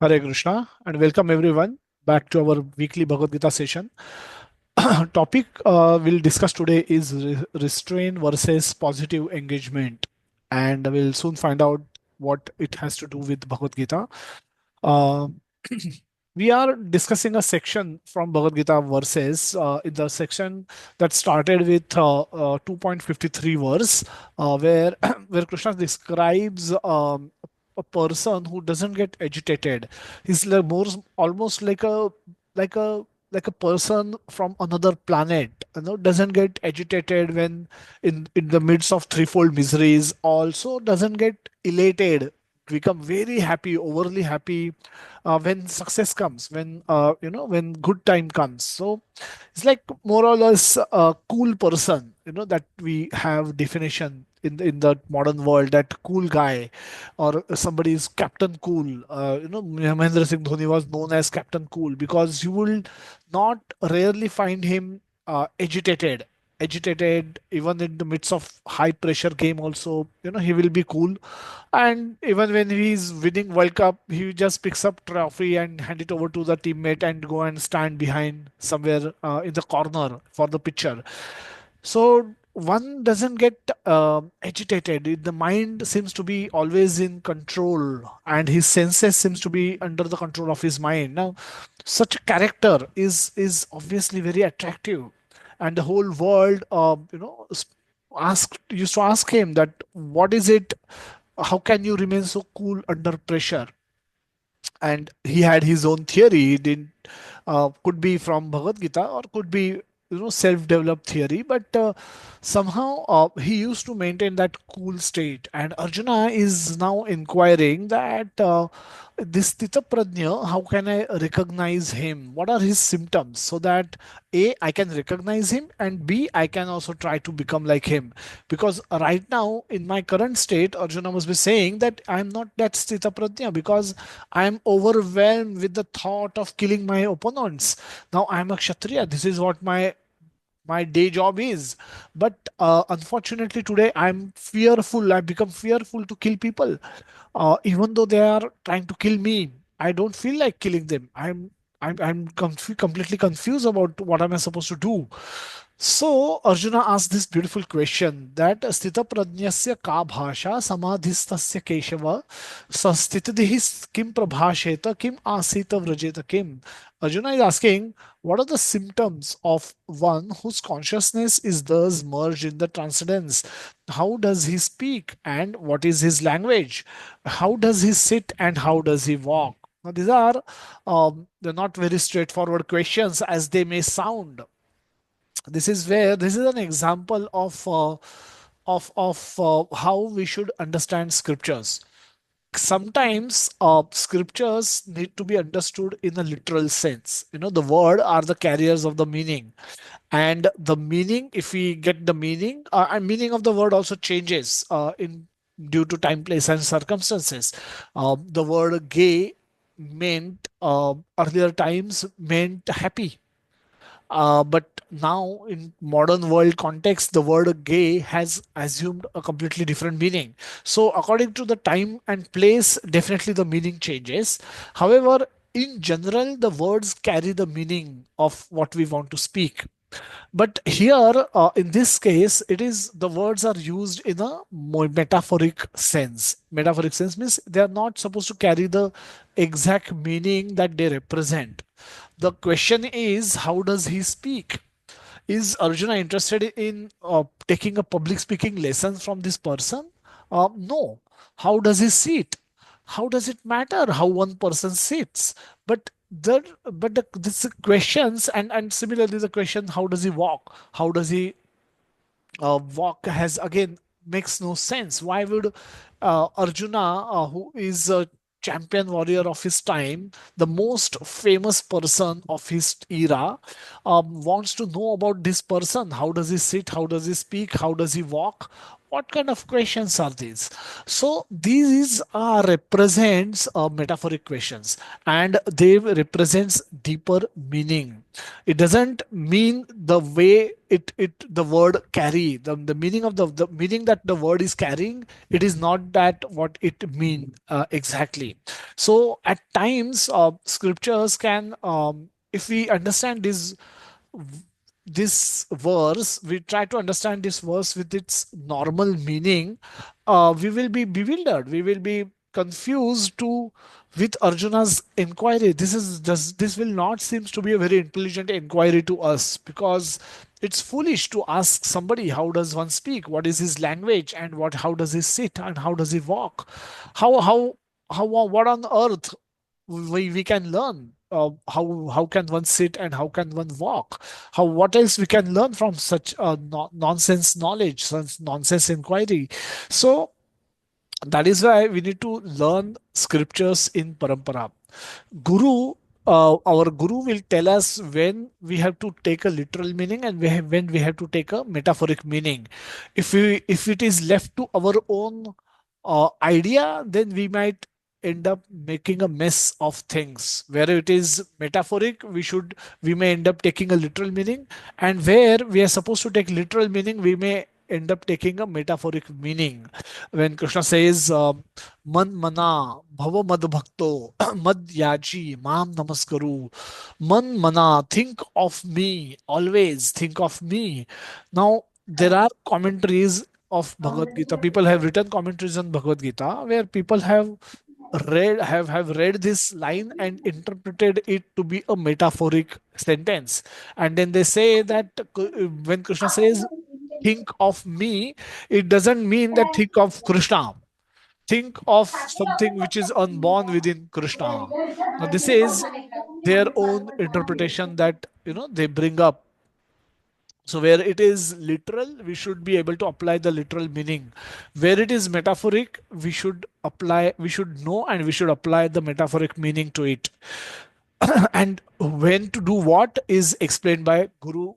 Hare Krishna and welcome everyone back to our weekly Bhagavad Gita session. Topic we'll discuss today is restraint versus positive engagement, and we'll soon find out what it has to do with Bhagavad Gita. Uh, we are discussing a section from Bhagavad Gita verses in the section that started with 2.53 verse, where where Krishna describes a person who doesn't get agitated. He's like more almost like a like a person from another planet. Doesn't get agitated when in the midst of threefold miseries. Also doesn't get elated, become very happy, overly happy when success comes, when when good time comes. So it's like more or less a cool person, that we have definition in the modern world, that cool guy, or somebody is Captain Cool. Mahendra Singh Dhoni was known as Captain Cool because you will not rarely find him agitated even in the midst of high pressure game. Also, he will be cool, and even when he's winning World Cup, he just picks up trophy and hand it over to the teammate and go and stand behind somewhere in the corner for the picture. So one doesn't get agitated. The mind seems to be always in control, and his senses seems to be under the control of his mind. Now, such a character is obviously very attractive, and the whole world, asked used to ask him that what is it? How can you remain so cool under pressure? And he had his own theory. He didn't could be from Bhagavad Gita or could be self-developed theory, but somehow he used to maintain that cool state. And Arjuna is now inquiring that this Tita Prajna, how can I recognize him? What are his symptoms so that A, I can recognize him, and B, I can also try to become like him. Because right now, in my current state, Arjuna must be saying that I'm not that Stita Prajna because I'm overwhelmed with the thought of killing my opponents. Now I'm a Kshatriya. This is what my day job is. But unfortunately today I'm fearful. I become fearful to kill people. Even though they are trying to kill me, I don't feel like killing them. I'm completely confused about what am I supposed to do. So Arjuna asked this beautiful question, that Sthita Prajnasya ka bhasha samadhistasya keshava sastitidhi kim prabhasheta kim asita vrajeta kim. Arjuna is asking, what are the symptoms of one whose consciousness is thus merged in the transcendence? How does he speak and what is his language? How does he sit and how does he walk? Now, these are they're not very straightforward questions as they may sound. This is an example of how we should understand scriptures. Sometimes scriptures need to be understood in a literal sense. The word are the carriers of the meaning, and the meaning, if we get the meaning, and meaning of the word also changes in due to time, place, and circumstances. The word gay meant earlier times meant happy, but now in modern world context, the word gay has assumed a completely different meaning. So according to the time and place, definitely the meaning changes. However, in general, the words carry the meaning of what we want to speak. But here, in this case, it is the words are used in a more metaphoric sense. Metaphoric sense means they are not supposed to carry the exact meaning that they represent. The question is, how does he speak? Is Arjuna interested in taking a public speaking lesson from this person? No. How does he sit? How does it matter how one person sits? But but this questions, and similarly the question, how does he walk? How does he walk, has again makes no sense. Why would Arjuna, who is a champion warrior of his time, the most famous person of his era, wants to know about this person? How does he sit? How does he speak? How does he walk? what kind of questions are these? So these are represents metaphoric questions, and they represents deeper meaning. It doesn't mean the way it the word carry the meaning of the meaning that the word is carrying. It is not that what it mean exactly. So at times scriptures can if we understand this verse, we try to understand this verse with its normal meaning, we will be bewildered. We will be confused to with Arjuna's inquiry. This will not seems to be a very intelligent inquiry to us, because it's foolish to ask somebody how does one speak, what is his language, and what how does he sit and how does he walk, how what on earth we can learn, how can one sit and how can one walk, how what else we can learn from such nonsense knowledge, such nonsense inquiry. So that is why we need to learn scriptures in parampara. Guru, our guru will tell us when we have to take a literal meaning and when we have to take a metaphoric meaning. If it is left to our own idea, then we might end up making a mess of things. Where it is metaphoric, we may end up taking a literal meaning, and where we are supposed to take literal meaning, we may end up taking a metaphoric meaning. When Krishna says, "Man mana bhava mad bhakto mad yaji mam namaskaru," man mana, think of me, always think of me. Now there are commentaries of Bhagavad Gita. People have written commentaries on Bhagavad Gita where people have read this line and interpreted it to be a metaphoric sentence. And then they say that when Krishna says think of me, it doesn't mean that think of Krishna. Think of something which is unborn within Krishna. Now this is their own interpretation that they bring up. So where it is literal, we should be able to apply the literal meaning. Where it is metaphoric, we should know and we should apply the metaphoric meaning to it. And when to do what is explained by guru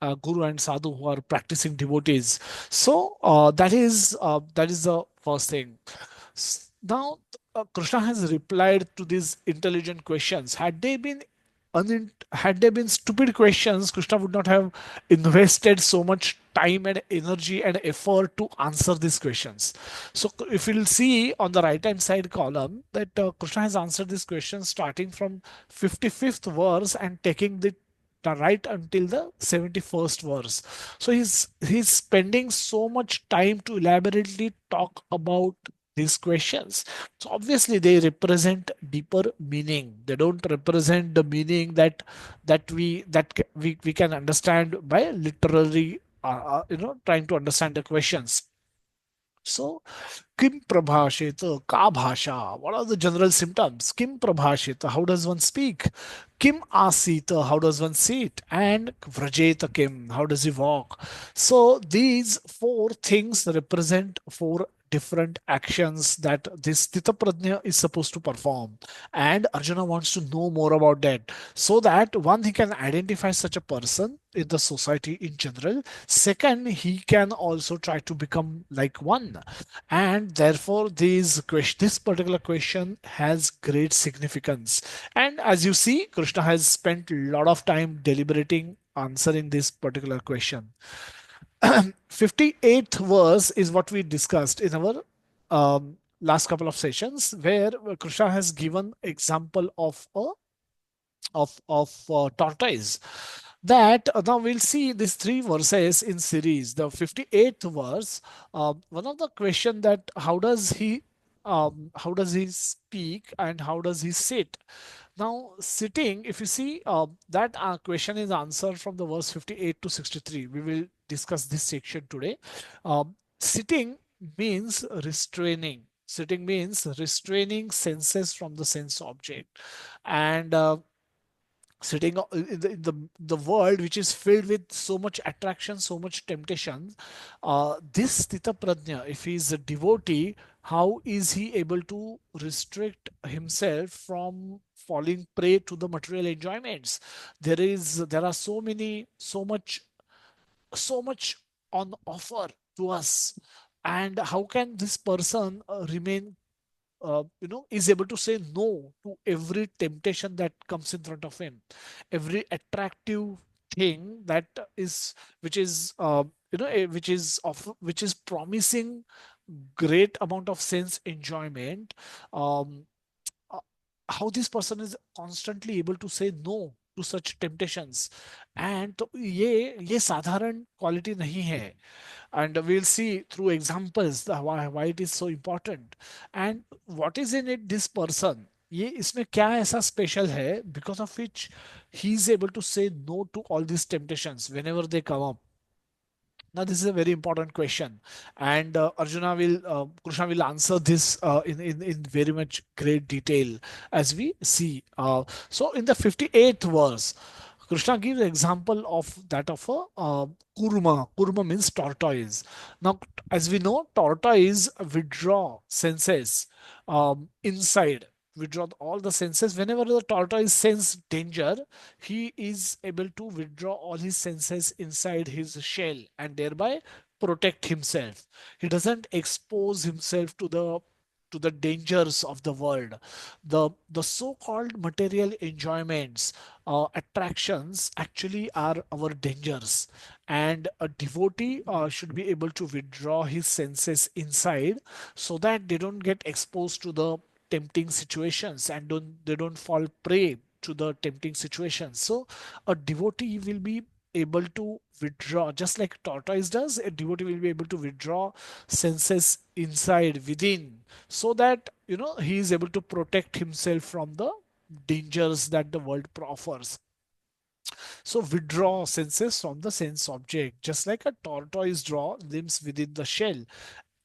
and sadhu who are practicing devotees. So that is the first thing. Now Krishna has replied to these intelligent questions. Had they been stupid questions, Krishna would not have invested so much time and energy and effort to answer these questions. So if you'll see on the right hand side column that Krishna has answered this question starting from 55th verse and taking the right until the 71st verse. So he's spending so much time to elaborately talk about these questions. So obviously they represent deeper meaning. They don't represent the meaning we can understand by literally trying to understand the questions. So Kim prabhasheta, ka bhasha. What are the general symptoms? Kim prabhasheta, how does one speak? Kim asita, how does one sit? And vrajeta kim, how does he walk? So these four things represent four different actions that this Tita Prajna is supposed to perform. And Arjuna wants to know more about that, so that one, he can identify such a person in the society in general. Second, he can also try to become like one. And therefore this particular question has great significance. And as you see, Krishna has spent a lot of time deliberating answering this particular question. 58th verse is what we discussed in our last couple of sessions, where Krishna has given example of a tortoise. That now we'll see these three verses in series. The 58th verse, one of the question that how does he speak and how does he sit? Now sitting, if you see that question is answered from the verse 58 to 63. We will discuss this section today. Sitting means restraining. Sitting means restraining senses from the sense object. And sitting in the world which is filled with so much attraction, so much temptation, this Stita Prajna, if he is a devotee, how is he able to restrict himself from falling prey to the material enjoyments? There are so much on offer to us. And how can this person remain, is able to say no to every temptation that comes in front of him, every attractive thing that is, which is, which is promising great amount of sense enjoyment. um, uh, how this person is constantly able to say no to such temptations. And तो ये साधारण quality नहीं है. And we'll see through examples why it is so important, and what is in it this person, ये इसमें क्या ऐसा special है, because of which he is able to say no to all these temptations whenever they come up. Now, this is a very important question, and Krishna will answer this in very much great detail as we see. So, in the 58th verse, Krishna gives an example of that of a kurma. Kurma means tortoise. Now, as we know, tortoise withdraw senses inside. Withdraw all the senses. Whenever the tortoise sense danger, he is able to withdraw all his senses inside his shell and thereby protect himself. He doesn't expose himself to the dangers of the world. The so-called material enjoyments, attractions actually are our dangers, and a devotee should be able to withdraw his senses inside so that they don't get exposed to the tempting situations and they don't fall prey to the tempting situations. So a devotee will be able to withdraw, just like tortoise does. A devotee will be able to withdraw senses inside within, so that he is able to protect himself from the dangers that the world offers. So withdraw senses from the sense object, just like a tortoise draw limbs within the shell.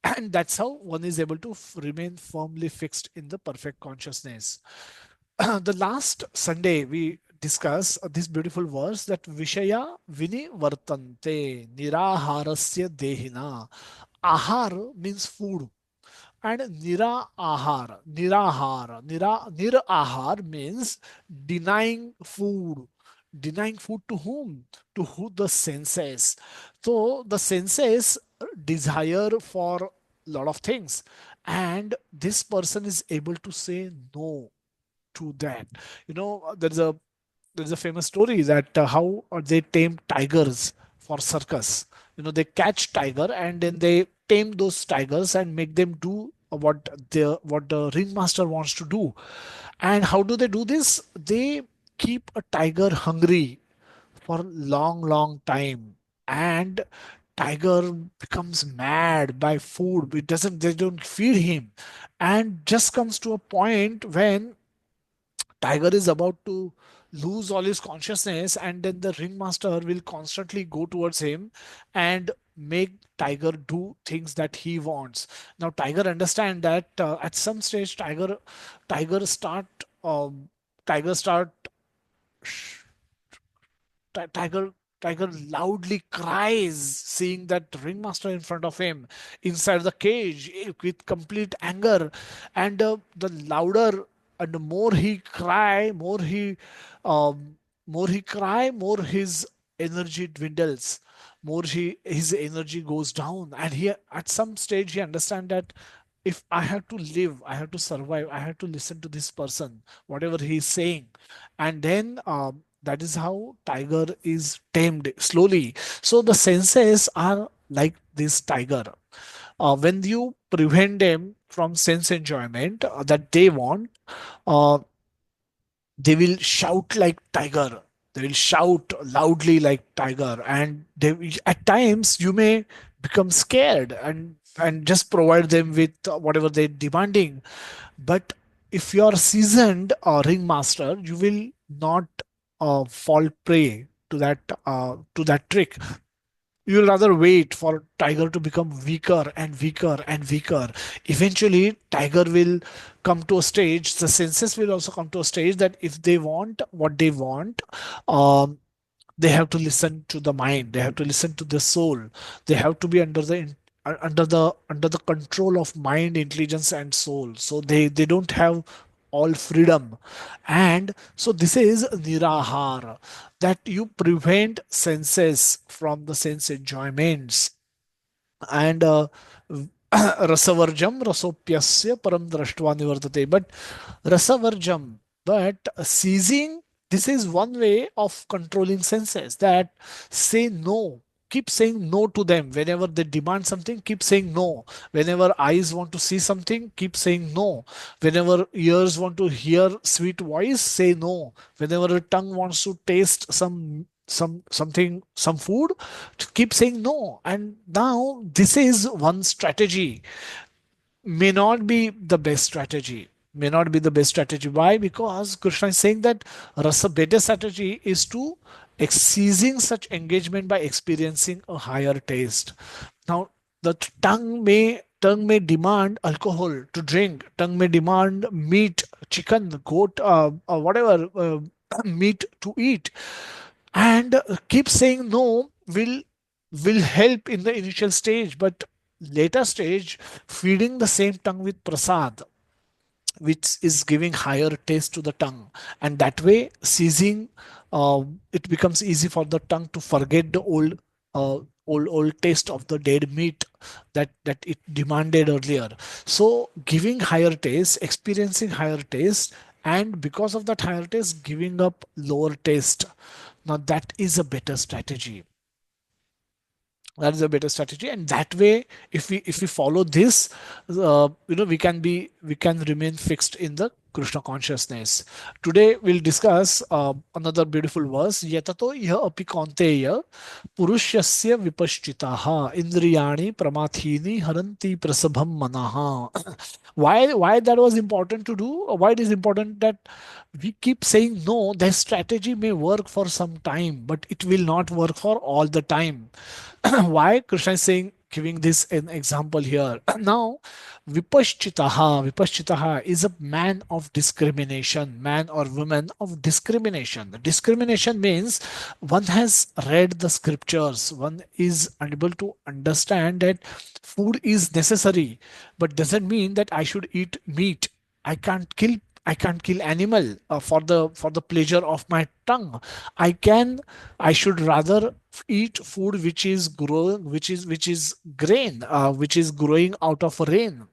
And that's how one is able to remain firmly fixed in the perfect consciousness. The last Sunday we discussed this beautiful verse that Vishaya Vinivartante Niraharasya Dehina. Ahar means food, and nirahar means denying food. Denying food to whom? To who? The senses. So the senses desire for lot of things, and this person is able to say no to that. There's a famous story that how they tame tigers for circus. They catch tiger and then they tame those tigers and make them do what the ringmaster wants to do. And how do they do this? They keep a tiger hungry for long, long time, and tiger becomes mad by food. They don't feed him, and just comes to a point when tiger is about to lose all his consciousness, and then the ringmaster will constantly go towards him and make tiger do things that he wants. Now tiger understand that at some stage tiger start um, tiger start Tiger loudly cries, seeing that ringmaster in front of him inside the cage, with complete anger. And the louder and the more he cry, um, more his energy dwindles, more his energy goes down, and he at some stage he understand that if I have to live, I have to survive, I have to listen to this person, whatever he is saying. And then that is how tiger is tamed slowly. So the senses are like this tiger. When you prevent them from sense enjoyment that they want, uh, they will shout like tiger. They will shout loudly like tiger, and at times you may become scared and just provide them with whatever they're demanding. But if you are seasoned ringmaster, you will not fall prey to that trick. You will rather wait for tiger to become weaker and weaker and weaker. Eventually, tiger will come to a stage. The senses will also come to a stage that if they want what they want, um, they have to listen to the mind. They have to listen to the soul. They have to be under the control of mind, intelligence, and soul. So they don't have all freedom. And so this is nirahar, that you prevent senses from the sense enjoyments. and rasavarjam rasopyasya param drashtva nivartate. But rasavarjam, but seizing, this is one way of controlling senses, that say no, keep saying no to them. Whenever they demand something, keep saying no. Whenever eyes want to see something, keep saying no. Whenever ears want to hear sweet voice, say no. Whenever a tongue wants to taste something, some food, to keep saying no. And now this is one strategy, may not be the best strategy, may not be the best strategy. Why? Because Krishna is saying that rasa, better strategy is to seizing such engagement by experiencing a higher taste. Now the tongue may demand alcohol to drink, tongue may demand meat, chicken, goat, or whatever, meat to eat. And keep saying no will help in the initial stage, but later stage, feeding the same tongue with prasad, which is giving higher taste to the tongue, and that way seizing, it becomes easy for the tongue to forget the uh, old taste of the dead meat that it demanded earlier. So giving higher taste, experiencing higher taste, and because of that higher taste, giving up lower taste. Now that is a better strategy. That is a better strategy, and that way, if we follow this, we can remain fixed in the Krishna consciousness. Today we'll discuss another beautiful verse. Yatato yah api kaunteya purushasya vipaschitaha indriyani pramathini haranti prasabham manaha. Why that was important to do? Why it is important that we keep saying no? That strategy may work for some time, but it will not work for all the time. Why Krishna is saying, giving this an example here? Now vipaschitaha is a man of discrimination, man or woman of discrimination. The discrimination means one has read the scriptures, one is unable to understand that food is necessary, but doesn't mean that I should eat meat. I can't kill, I can't kill animal for the pleasure of my tongue. I can, I should rather eat food which is growing, which is grain, which is growing out of rain.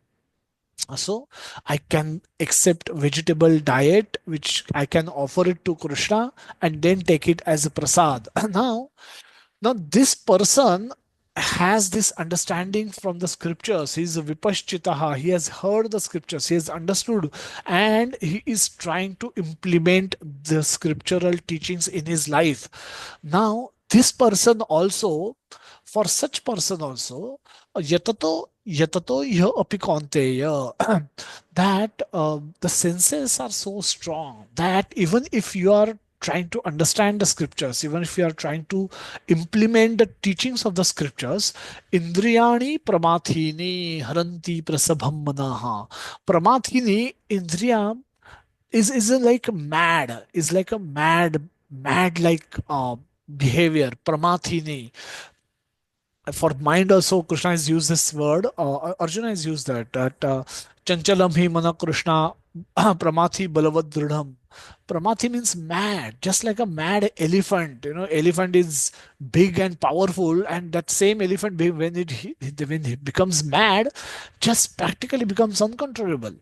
So I can accept vegetable diet, which I can offer it to Krishna and then take it as a prasad. Now this person has this understanding from the scriptures. He is a vipaschitaha. He has heard the scriptures. He has understood, and he is trying to implement the scriptural teachings in his life. Now, this person also, for such person also, yatato yah api kaunteya, that the senses are so strong that even if you are trying to understand the scriptures, even if you are trying to implement the teachings of the scriptures, indriyani pramathini haranti prasabham manaha. Pramathini, indriya, is a like mad, is like a mad like behavior. Pramathini, for mind also, Krishna has used this word, Arjuna has used that chanchalam hi mana Krishna pramathi balavad dridham. Pramathi means mad, just like a mad elephant. Elephant is big and powerful, and that same elephant, when it becomes mad, just practically becomes uncontrollable.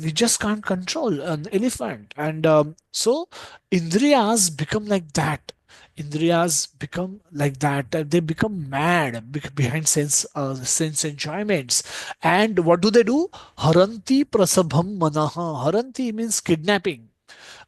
We just can't control an elephant, and so indriyas become like that. Indriyas become like that. They become mad behind sense enjoyments. And what do? Haranti prasabham manaha. Haranti means kidnapping.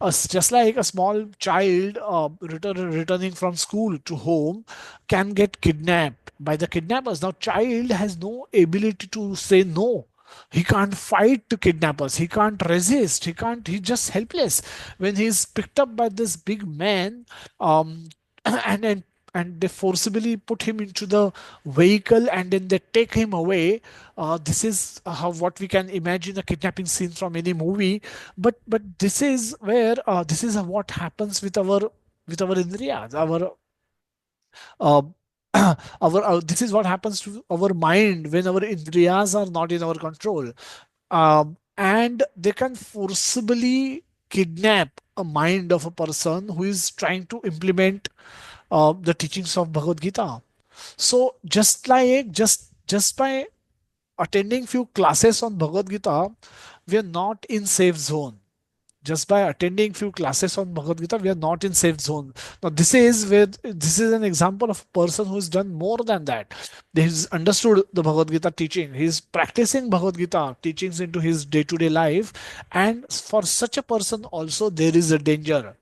Just like a small child returning from school to home can get kidnapped by the kidnappers. Now child has no ability to say no. He can't fight the kidnappers, he can't resist, he's just helpless when he's picked up by this big man. Um, and and and they forcibly put him into the vehicle and then they take him away. This is how, what we can imagine a kidnapping scene from any movie. But this is where, this is what happens with our indriyas, our uh, this is what happens to our mind when our indriyas are not in our control. And they can forcibly kidnap a mind of a person who is trying to implement the teachings of Bhagavad Gita. So just Just by attending few classes on Bhagavad Gita, we are not in safe zone. Just by attending few classes on Bhagavad Gita, we are not in safe zone. Now, this is an example of a person who's done more than that. He's understood the Bhagavad Gita teaching. He's practicing Bhagavad Gita teachings into his day-to-day life. And for such a person also, there is a danger.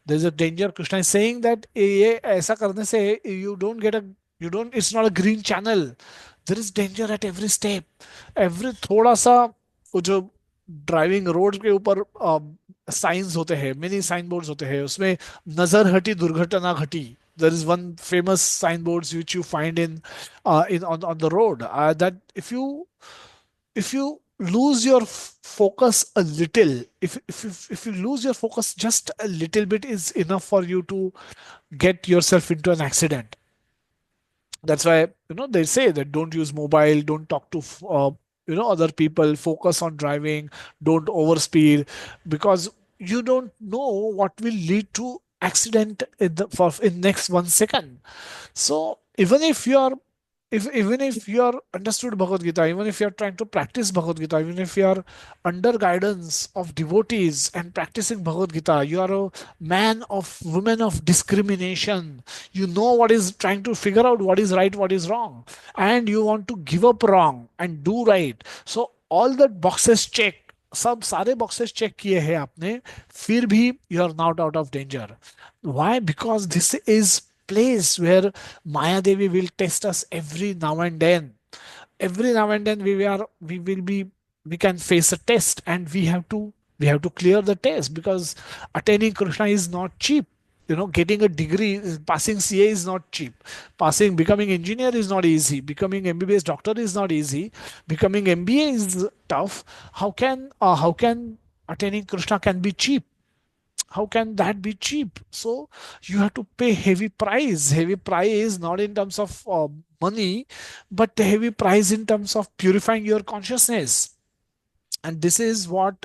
There is a danger. Krishna is saying that ये ऐसा करने से you don't get a you don't it's not a green channel. There is danger at every step. Every थोड़ा सा वो जो driving road के ऊपर साइंस होते हैं, मिनी साइन बोर्ड्स होते हैं, उसमें नजर हटी दुर्घटना घटी. There is one famous signboards which you find in on the road, that if you lose your focus a little, if you lose your focus just a little bit is enough for you to get yourself into an accident. That's why they say that don't use mobile, don't talk to other people, focus on driving, don't overspeed, because you don't know what will lead to accident in next 1 second. So even if you are understood Bhagavad Gita, even if you are trying to practice Bhagavad Gita, even if you are under guidance of devotees and practicing Bhagavad Gita, you are a man of woman of discrimination. You know what is trying to figure out what is right, what is wrong, and you want to give up wrong and do right. So all the boxes check, सब सारे boxes check किए हैं आपने, फिर भी you are not out of danger. Why? Because this is place where Maya Devi will test us every now and then. Every now and then we will be we can face a test, and we have to clear the test, because attaining Krishna is not cheap. Getting a degree, passing CA is not cheap. Becoming engineer is not easy. Becoming MBBS doctor is not easy. Becoming MBA is tough. How can attaining Krishna can be cheap? How can that be cheap? So you have to pay heavy price, not in terms of money, but the heavy price in terms of purifying your consciousness. And this is what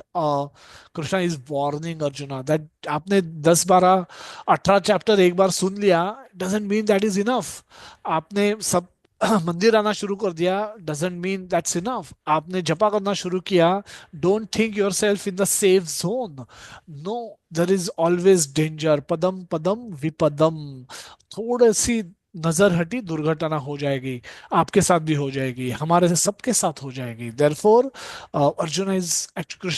Krishna is warning Arjuna, that आपने 10 12 18 chapter एक बार सुन लिया, doesn't mean that is enough. आपने सब मंदिर आना शुरू कर दिया, doesn't mean that's enough. आपने जपा करना शुरू किया, don't think yourself in the safe zone. No, there is always danger. पदम पदम विपदम. थोड़ी सी नजर हटी दुर्घटना हो जाएगी, आपके साथ भी हो जाएगी, हमारे से सबके साथ हो जाएगी. Therefore, Krishna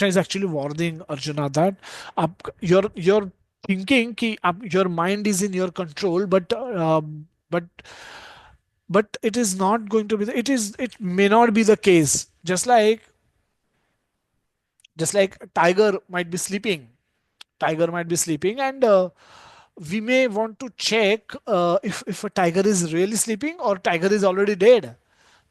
is actually warning Arjuna that आप you're thinking कि आप your mind is in your control, but it is not going to be it may not be the case. Just like tiger might be sleeping. Tiger might be sleeping, and we may want to check if a tiger is really sleeping or tiger is already dead.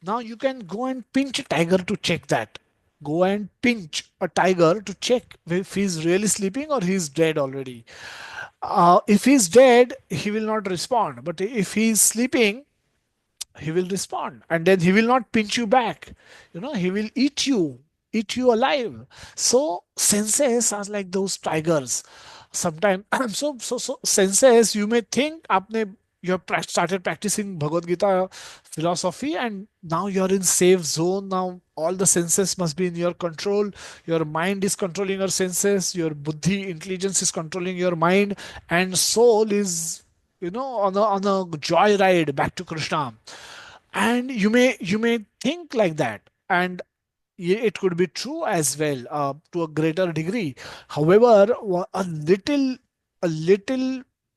Now you can go and pinch a tiger to check that. Go and pinch a tiger to check if he's really sleeping or he's dead already. If he's dead, he will not respond. But if he's sleeping, he will respond, and then he will not pinch you back. He will eat you alive. So senses are like those tigers sometimes. So senses, you may think आपने you have started practicing Bhagavad Gita philosophy, and now you're in safe zone. Now all the senses must be in your control. Your mind is controlling your senses, your buddhi intelligence is controlling your mind, and soul is on a joy ride back to Krishna. And you may think like that, and it could be true as well, to a greater degree. However, a little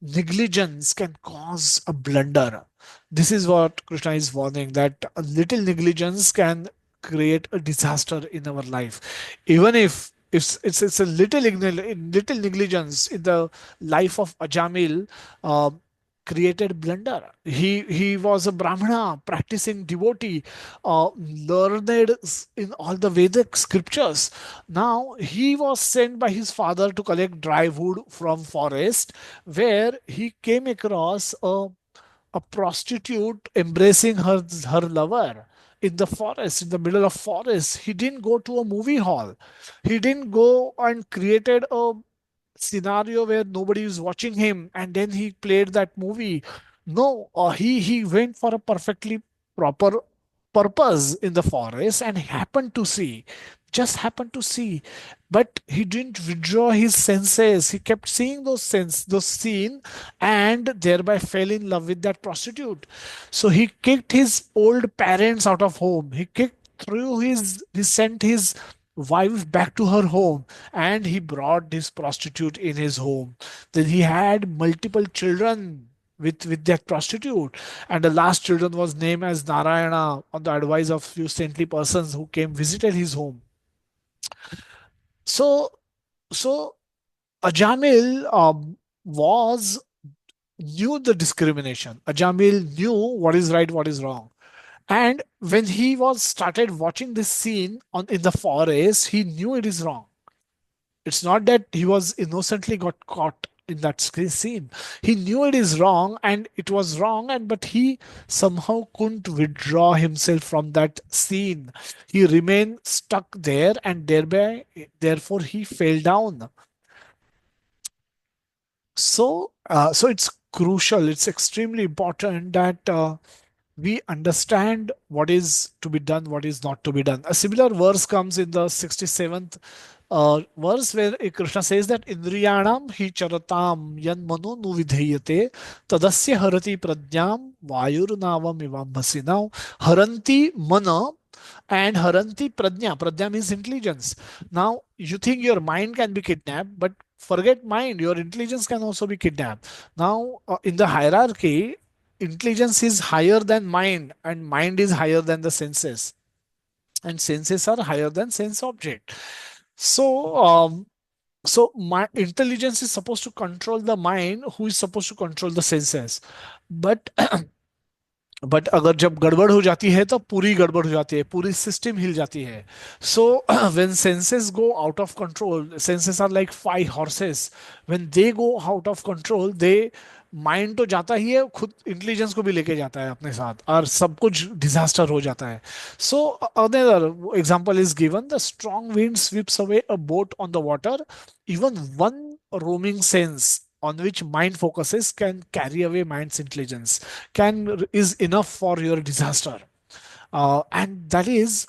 negligence can cause a blunder. This is what Krishna is warning, that a little negligence can create a disaster in our life. Even if it's a little negligence in the life of Ajamil, created blunder. He was a Brahmana, practicing devotee, learned in all the Vedic scriptures. Now he was sent by his father to collect dry wood from forest, where he came across a prostitute embracing her lover in the forest, in the middle of forest. He didn't go to a movie hall. He didn't go and created a scenario where nobody is watching him and then he played that movie. No, he went for a perfectly proper purpose in the forest and happened to see, just happened to see, but he didn't withdraw his senses. He kept seeing those scene, and thereby fell in love with that prostitute. So he kicked his old parents out of home. He sent his wife back to her home, and he brought this prostitute in his home. Then he had multiple children with that prostitute, and the last children was named as Narayana on the advice of few saintly persons who came visited his home. So so Ajamil was knew the discrimination. Ajamil knew what is right, what is wrong. And when he was started watching this scene on in the forest, he knew it is wrong. It's not that he was innocently got caught in that scene. He knew it is wrong and it was wrong, and but he somehow couldn't withdraw himself from that scene. He remained stuck there, and therefore he fell down. So it's crucial, it's extremely important that we understand what is to be done, what is not to be done. A similar verse comes in the 67th verse, where Krishna says that Indriyanam hi charatam yan mano nu vidheyate tadasya harati pradyam vayurnavam ivambhasi. Now, haranti mana and haranti prajna. Prajna means intelligence. Now, you think your mind can be kidnapped, but forget mind, your intelligence can also be kidnapped. Now, in the hierarchy, intelligence is higher than mind, and mind is higher than the senses, and senses are higher than sense object. So my intelligence is supposed to control the mind, who is supposed to control the senses. But अगर जब गड़बड़ हो जाती है तो पूरी गड़बड़ हो जाती है, पूरी सिस्टम हिल जाती है. So when senses go out of control, senses are like five horses. When they go out of control, the mind तो जाता ही है, खुद इंटेलिजेंस को भी लेके जाता है अपने साथ, और सब कुछ डिजास्टर हो जाता है. So another example is given: the strong wind sweeps away a boat on the water. Even one roaming sense on which mind focuses can carry away mind's intelligence, can is enough for your disaster. And that is,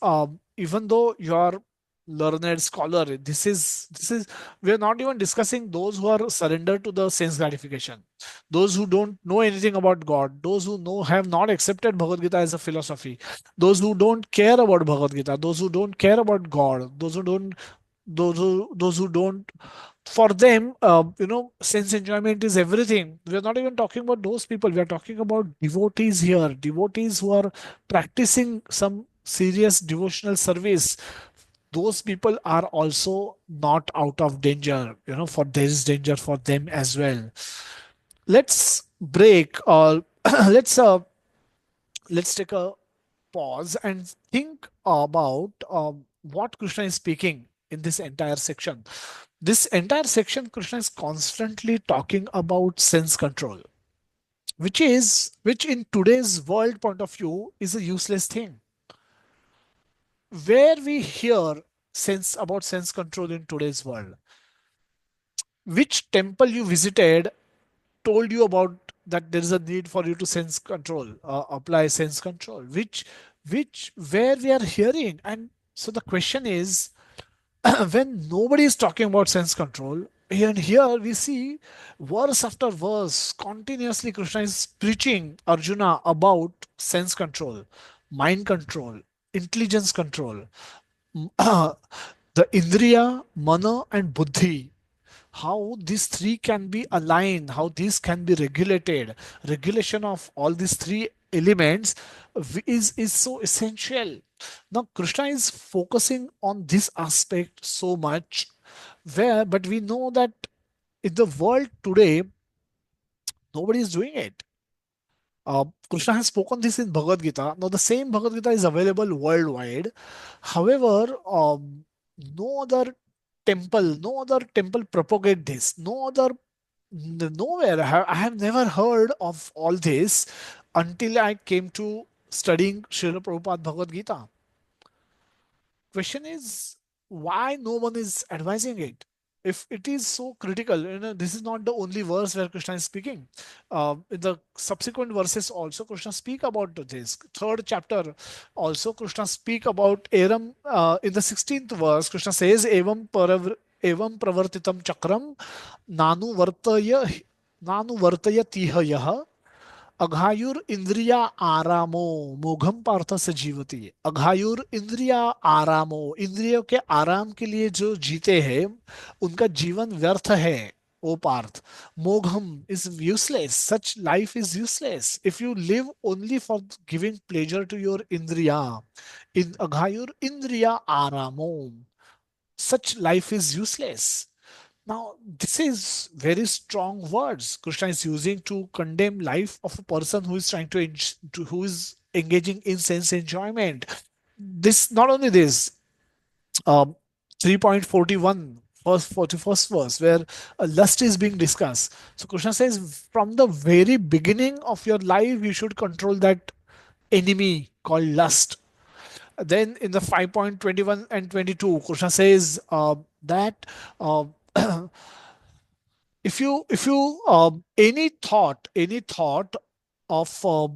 even though you are learned scholar, this is we are not even discussing those who are surrendered to the sense gratification, those who don't know anything about God, those who know have not accepted Bhagavad Gita as a philosophy, those who don't care about Bhagavad Gita, those who don't care about God, those who don't, for them, sense enjoyment is everything. We are not even talking about those people. We are talking about devotees here, devotees who are practicing some serious devotional service. Those people are also not out of danger. For there is danger for them as well. Let's break, or let's take a pause and think about what Krishna is speaking in this entire section. This entire section, Krishna is constantly talking about sense control, which in today's world point of view is a useless thing. Where we hear sense control in today's world, which temple you visited told you about that there is a need for you to sense control, apply sense control, which where we are hearing. And so the question is, when nobody is talking about sense control, and here we see verse after verse continuously Krishna is preaching Arjuna about sense control, mind control, intelligence control, the indriya, mana, and buddhi, how these three can be aligned, how these can be regulated. Regulation of all these three elements is so essential. Now Krishna is focusing on this aspect so much, but we know that in the world today nobody is doing it. Krishna has spoken this in Bhagavad Gita. Now, the same Bhagavad Gita is available worldwide. However, no other temple propagate this. Nowhere. I have never heard of all this until I came to studying Srila Prabhupada Bhagavad Gita. Question is, why no one is advising it? if it is so critical, this is not the only verse where Krishna is speaking. In the subsequent verses also Krishna speak about this. Third chapter also Krishna speak about Eram. In the 16th verse Krishna says evam pravartitam chakram nanu vartaya tiha yah अघायुर इंद्रिया आरामो मोघम पार्थ से जीवती है। अघायुर इंद्रिया आरामो, इंद्रियों के आराम के लिए जो जीते हैं उनका जीवन व्यर्थ है। ओ पार्थ, मोघम is useless, such life is useless if you live only for giving pleasure to your इंद्रिया। इन अघायुर इंद्रिया आरामो, such life is useless. Now, this is very strong words Krishna is using to condemn life of a person who is trying who is engaging in sense enjoyment. This not only this, um, 3.41 first 41st verse where lust is being discussed. So Krishna says from the very beginning of your life you should control that enemy called lust. Then in the 5.21 and 22 Krishna says that uh, if you any thought of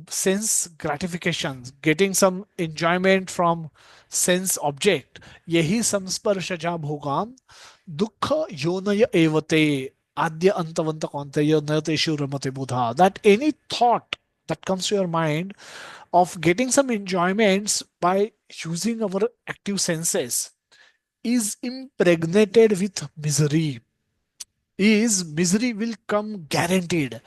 sense gratification, getting some enjoyment from sense object, यही संस्पर्शजा भोगाम दुख योनय एवते आद्य अंतवंत कौन्तेय न तेषु रमते बुधा. That any thought that comes to your mind of getting some enjoyments by using our active senses is impregnated with misery. Is misery will come guaranteed.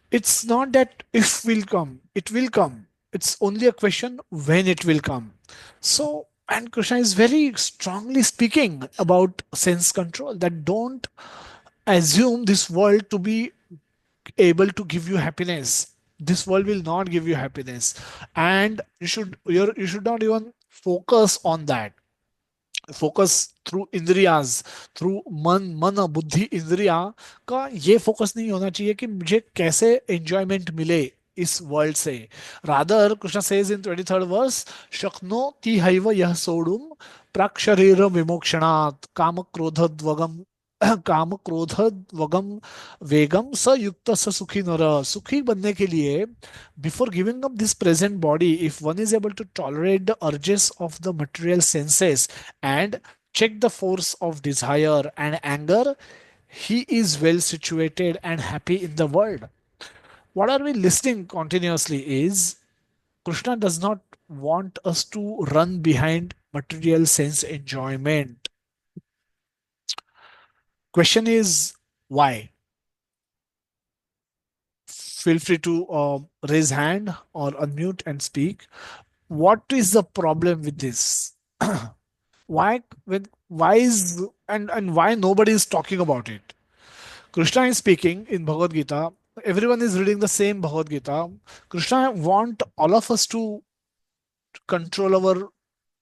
It's not that if will come, it will come. It's only a question when it will come. So, and Krishna is very strongly speaking about sense control, that don't assume this world to be able to give you happiness. This world will not give you happiness, and you should not even focus on that. Focus through इंद्रियाज, through मन बुद्धि इंद्रिया का ये focus नहीं होना चाहिए कि मुझे कैसे एंजॉयमेंट मिले इस वर्ल्ड से. Rather Krishna says in 23rd verse शक्नोति हैव यह सोढुम प्राक शरीर विमोक्षणात् काम क्रोधद्वगम काम क्रोधद्वगम वेगम स युक्त स सुखी नर. सुखी बनने के लिए before giving up this present body, if one is able to tolerate the urges of the material senses and check the force of desire and anger, he is well situated and happy in the world. What are we listening continuously is Krishna does not want us to run behind material sense enjoyment. Question is why? Feel free to raise hand or unmute and speak. What is the problem with this? Why is and why nobody is talking about it? Krishna is speaking in Bhagavad Gita. Everyone is reading the same Bhagavad Gita. Krishna want all of us to control our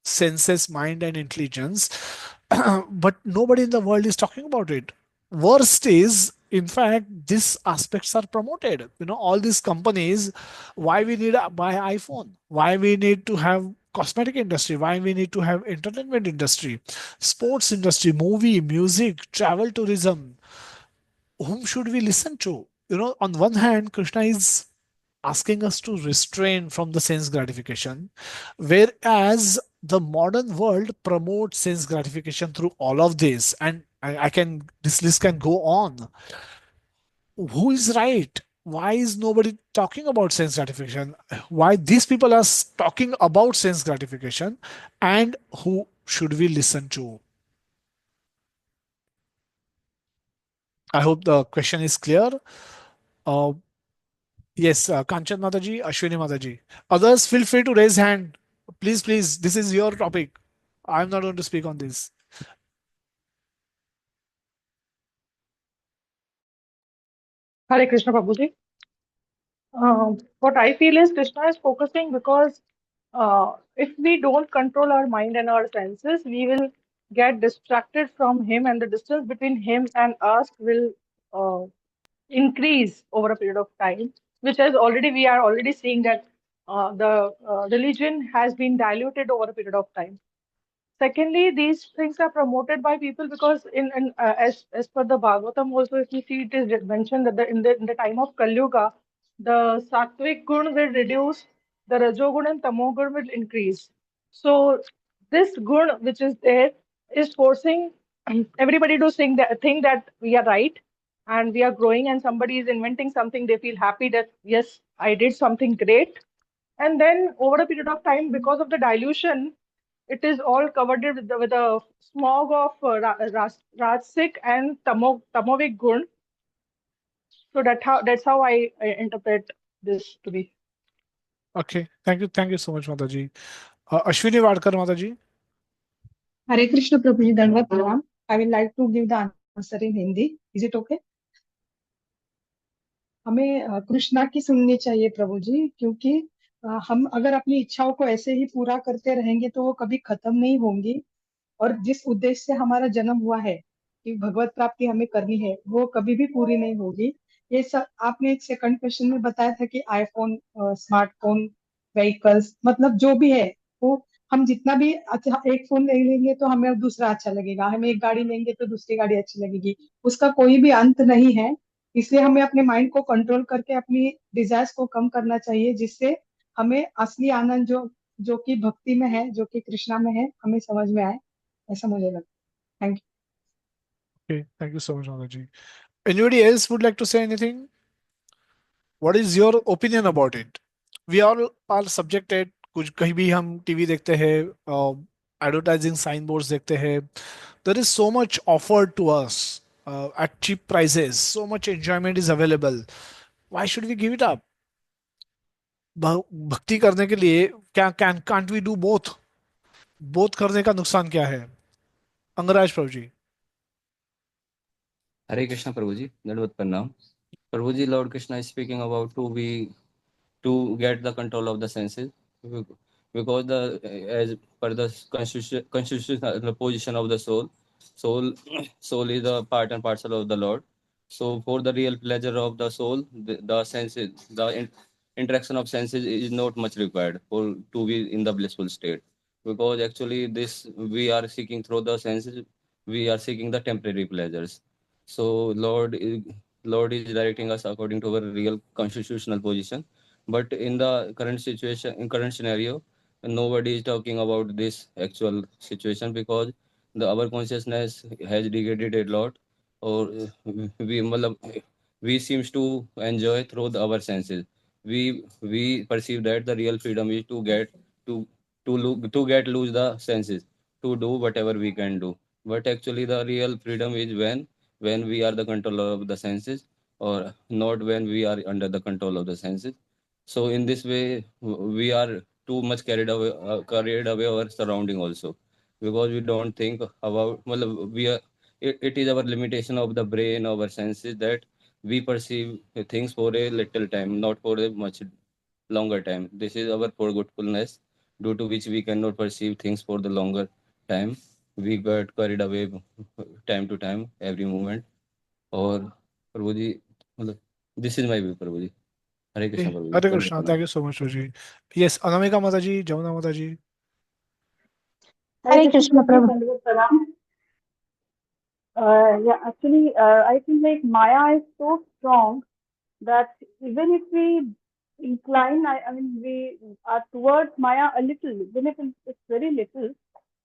senses, mind, and intelligence, but nobody in the world is talking about it. Worst is, in fact, these aspects are promoted. All these companies, why we need to buy iPhone, why we need to have cosmetic industry, why we need to have entertainment industry, sports industry, movie, music, travel, tourism. Whom should we listen to? On one hand, Krishna is asking us to restrain from the sense gratification, whereas the modern world promotes sense gratification through all of this. And I can, this list can go on. Who is right? Why is nobody talking about sense gratification? Why these people are talking about sense gratification? And who should we listen to? I hope the question is clear. Uh, yes, Kanchan Mataji, Ashwini Mataji. Others, feel free to raise hand. Please, please, this is your topic. I'm not going to speak on this. Hare Krishna Prabhuji. What I feel is Krishna is focusing because if we don't control our mind and our senses, we will get distracted from Him, and the distance between Him and us will uh, increase over a period of time. Which is already we are already seeing that the religion has been diluted over a period of time. Secondly, these things are promoted by people because as per the Bhagavatam also, if you see, it is mentioned that in the time of Kali Yuga, the sattvic gun will reduce, the rajogun and tamogun will increase. So this gun which is there is forcing everybody to think that we are right and we are growing, and somebody is inventing something, they feel happy that yes, I did something great. And then over a period of time, because of the dilution, it is all covered with with a smog of Rajasic and Tamovic gun. So that's how I interpret this to be. Okay, thank you so much, Mataji. Ashwini Wadkar, Mataji. Hare Krishna Prabhuji Dandvat Pranam. I will like to give the answer in Hindi. Is it okay? हमें कृष्णा की सुननी चाहिए प्रभु जी, क्योंकि हम अगर अपनी इच्छाओं को ऐसे ही पूरा करते रहेंगे तो वो कभी खत्म नहीं होंगी। और जिस उद्देश्य से हमारा जन्म हुआ है कि भगवत प्राप्ति हमें करनी है, वो कभी भी पूरी नहीं होगी। ये सब आपने एक सेकंड क्वेश्चन में बताया था कि आईफोन, स्मार्टफोन, व्हीकल्स, मतलब जो भी है वो, हम जितना भी अच्छा एक फोन ले लेंगे तो हमें दूसरा अच्छा लगेगा, हम एक गाड़ी लेंगे तो दूसरी गाड़ी अच्छी लगेगी, उसका कोई भी अंत नहीं है। इसलिए हमें अपने माइंड को कंट्रोल करके अपनी डिजायर्स को कम करना चाहिए, जिससे हमें असली आनंद जो जो कि भक्ति में है, जो कि कृष्णा में है, हमें समझ में आए। ऐसा मुझे लगता है। Thank Okay, thank you so much, Mataji. Anybody else would like to say anything? What is your opinion about it? We all are subjected. कुछ कहीं भी हम टीवी देखते हैं, एडवर्टाइजिंग साइन बोर्ड्स देखते हैं, there is so much offered to us at cheap prices. So much enjoyment is available. Why should we give it up? भक्ति करने के लिए क्या can't we do both? Both करने का नुकसान क्या है? अंगराज प्रभु जी. Hare Krishna Prabhuji, Dandavad Pranam. Prabhuji, Lord Krishna is speaking about to get the control of the senses, because the as per the constitutional position of the soul soul is the part and parcel of the Lord. So for the real pleasure of the soul, the senses, interaction of senses is not much required for to be in the blissful state, because actually this we are seeking through the senses, we are seeking the temporary pleasures. So Lord is directing us according to our real constitutional position. But in the current situation, in current scenario, nobody is talking about this actual situation, because our consciousness has degraded a lot, or we seems to enjoy through our senses. We perceive that the real freedom is to to get lose the senses, to do whatever we can do. But actually, the real freedom is when we are the controller of the senses, or not when we are under the control of the senses. So in this way, we are too much carried away our surrounding also, because we don't think about. Well, we are. It is our limitation of the brain, our senses, that we perceive things for a little time, not for a much longer time. This is our forgetfulness, due to which we cannot perceive things for the longer time. We get carried away time to time, every moment. Or प्रभु जी, मतलब this is my view, Prabhu ji. Hare Krishna Prabhu ji, Hare दंडवत Krishna. प्रणाम. Thank you so much, Prabhu ji. Yes, Anamika Mataji, Jamuna Mataji. Hare Krishna Prabhu, Dandavad Pranam. Yeah, actually, I feel like Maya is so strong that even if we incline, I mean, we are towards Maya a little, even if it's very little,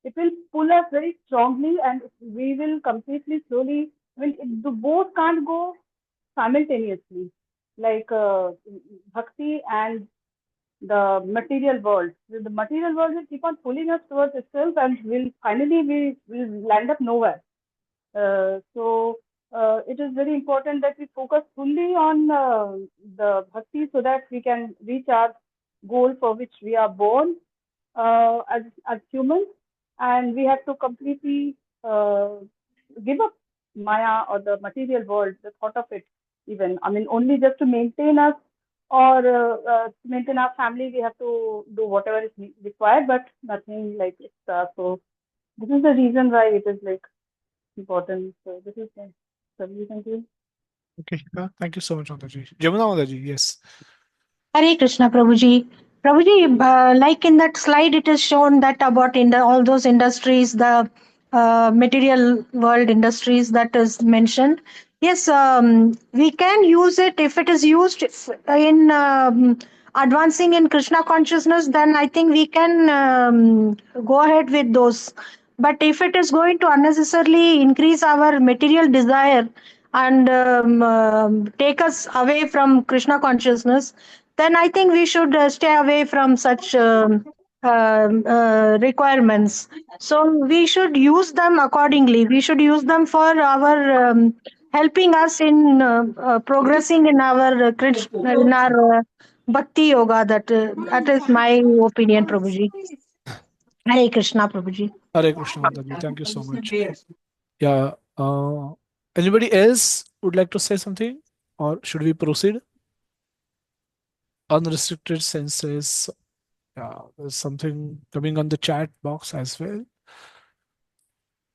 it will pull us very strongly, and we will completely slowly. I mean, the both can't go simultaneously, like bhakti and the material world. The material world will keep on pulling us towards itself, and will finally we will land up nowhere. So it is very important that we focus fully on the bhakti, so that we can reach our goal for which we are born as humans, and we have to completely give up Maya or the material world, the thought of it. Even, I mean, only just to maintain us, or to maintain our family, we have to do whatever is required, but nothing like extra. So this is the reason why it is like important. So this is the reason. Thank you. Okay, thank you so much, Mataji. Jamuna Mataji, yes. Hare Krishna Prabhuji. Prabhuji, like in that slide, it is shown that about in all those industries, the material world industries that is mentioned. Yes, we can use it if it is used in advancing in Krishna consciousness. Then I think we can go ahead with those. But if it is going to unnecessarily increase our material desire and take us away from Krishna consciousness, then I think we should stay away from such requirements. So we should use them accordingly. We should use them for our helping us in progressing in our in our bhakti yoga. That is my opinion, Prabhuji. Hare Krishna, Prabhuji. Hare Krishna, Mataji. Thank you so much. Yeah. Anybody else would like to say something, or should we proceed? Unrestricted senses. Yeah, there's something coming on the chat box as well.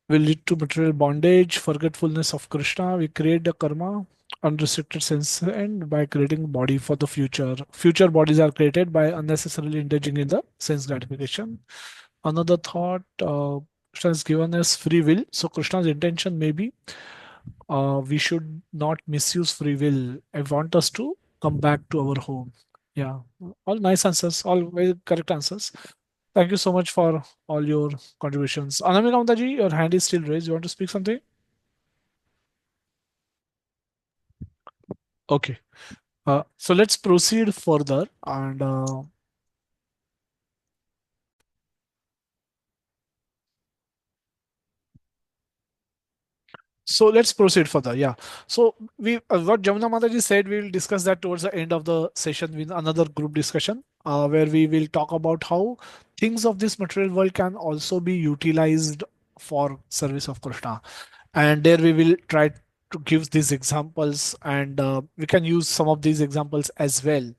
Will lead to material bondage, forgetfulness of Krishna. We create the karma, unrestricted sense, and by creating body for the future. Future bodies are created by unnecessarily indulging in the sense gratification. Another thought, Krishna has given us free will. So Krishna's intention may be we should not misuse free will. I want us to come back to our home. Yeah, all nice answers, all very correct answers. Thank you so much for all your contributions. Anamika Mataji, your hand is still raised. You want to speak something? Okay. So let's proceed further. And so let's proceed further. Yeah. So we what Jamuna Mataji said, we will discuss that towards the end of the session with another group discussion, where we will talk about how things of this material world can also be utilized for service of Krishna. And there we will try to give these examples, and we can use some of these examples as well.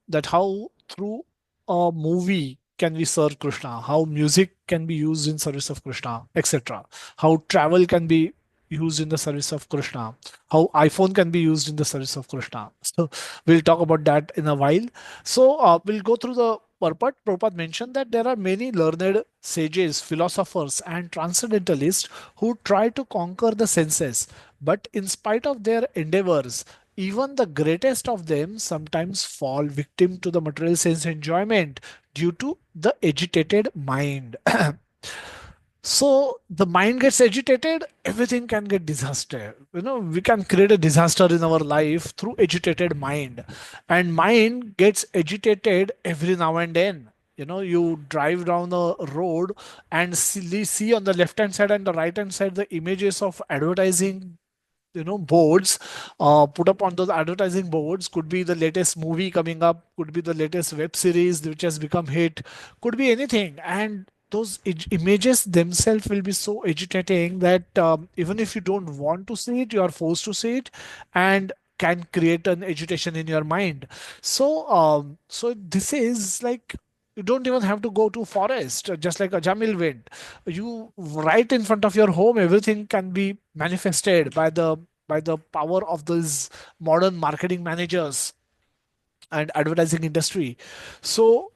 That how through a movie can we serve Krishna, how music can be used in service of Krishna, etc. How travel can be used in the service of Krishna, how iPhone can be used in the service of Krishna. So we'll talk about that in a while. So we'll go through the purport. Prabhupada mentioned that there are many learned sages, philosophers, and transcendentalists who try to conquer the senses, but in spite of their endeavors, even the greatest of them sometimes fall victim to the material sense enjoyment due to the agitated mind. So the mind gets agitated, everything can get disaster. We can create a disaster in our life through agitated mind. And mind gets agitated every now and then. You drive down the road and see on the left hand side and the right hand side the images of advertising, boards put up on those advertising boards. Could be the latest movie coming up, could be the latest web series which has become hit, could be anything. And those images themselves will be so agitating that even if you don't want to see it, you are forced to see it, and can create an agitation in your mind. So this is like, you don't even have to go to forest, just like Ajamil went. You right in front of your home, everything can be manifested by the power of these modern marketing managers and advertising industry. So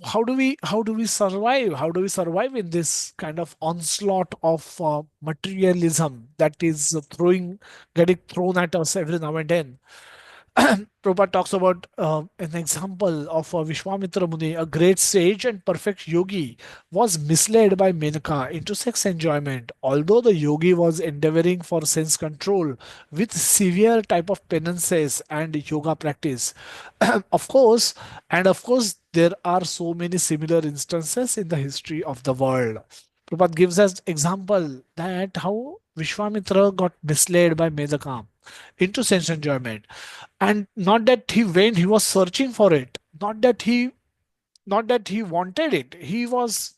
how do we survive? How do we survive in this kind of onslaught of materialism that is getting thrown at us every now and then? Prabhupada talks about an example of Vishwamitra Muni, a great sage and perfect yogi, was misled by Menaka into sex enjoyment. Although the yogi was endeavoring for sense control with severe type of penances and yoga practice. of course, of course, there are so many similar instances in the history of the world. Prabhupada gives us example that how Vishwamitra got misled by Medaka into sense enjoyment. And not that he went, he was searching for it, not that he wanted it, he was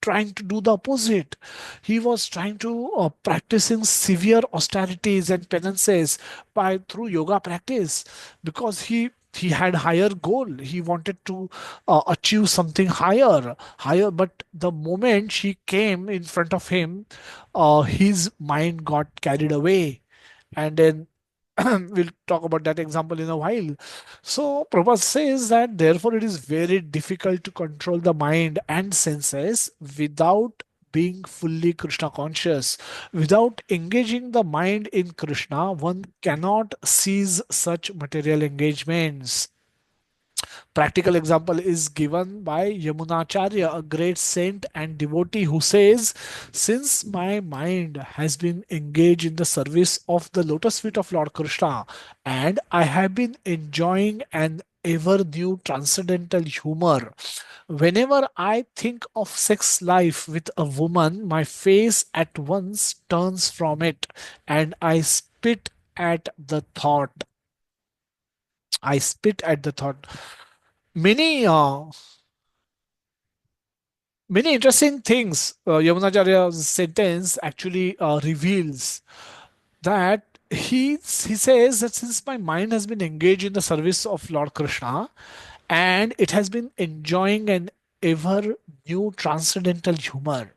trying to do the opposite. He was trying to practicing severe austerities and penances by through yoga practice, because he had higher goal. He wanted to achieve something higher. But the moment she came in front of him, his mind got carried away, and then We'll talk about that example in a while. So Prabhupada says that therefore it is very difficult to control the mind and senses without being fully Krishna conscious. Without engaging the mind in Krishna, one cannot cease such material engagements. Practical example is given by Yamunacharya, a great saint and devotee, who says, since my mind has been engaged in the service of the lotus feet of Lord Krishna, and I have been enjoying an ever new transcendental humor, whenever I think of sex life with a woman, my face at once turns from it, and I spit at the thought. I spit at the thought. Many Many interesting things Yamunacharya's sentence actually reveals that he says that since my mind has been engaged in the service of Lord Krishna and it has been enjoying an ever new transcendental humor,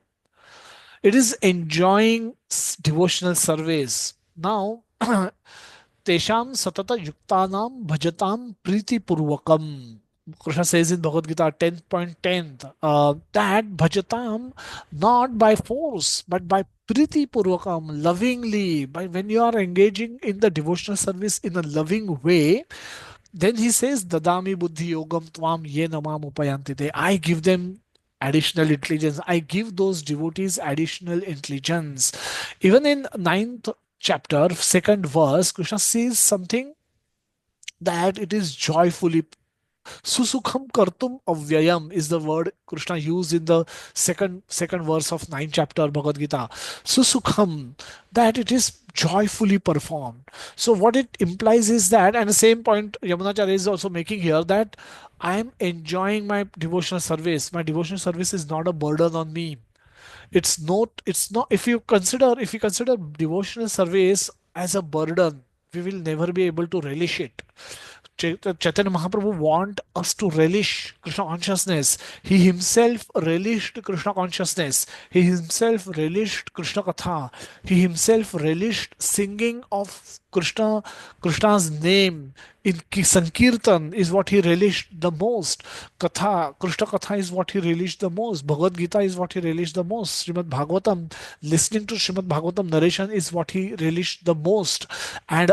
it is enjoying devotional service. Now, Tesham satata yuktanam bhajatam priti purvakam. Krishna says in Bhagavad Gita 10.10 that bhajatam not by force but by priti purvakam, lovingly. By when you are engaging in the devotional service in a loving way, then he says, Dadami buddhi yogam tvam ye namam upayantite. I give them additional intelligence. I give those devotees additional intelligence. Even in ninth chapter, second verse, Krishna says something that it is joyfully. Susukham kartum avyayam is the word Krishna used in the second verse of ninth chapter Bhagavad Gita. Susukham, that it is joyfully performed. So what it implies is that, and the same point Yamunacharya is also making here, that I am enjoying my devotional service. My devotional service is not a burden on me. It's not if you consider devotional service as a burden, we will never be able to relish it. Chaitanya Mahaprabhu want us to relish Krishna consciousness. He himself relished Krishna consciousness. He himself relished Krishna Katha. He himself relished singing of Krishna's name in Sankirtan is what he relished the most. Krishna Katha is what he relished the most. Bhagavad Gita is what he relished the most. Srimad Bhagavatam, listening to Srimad Bhagavatam narration is what he relished the most. And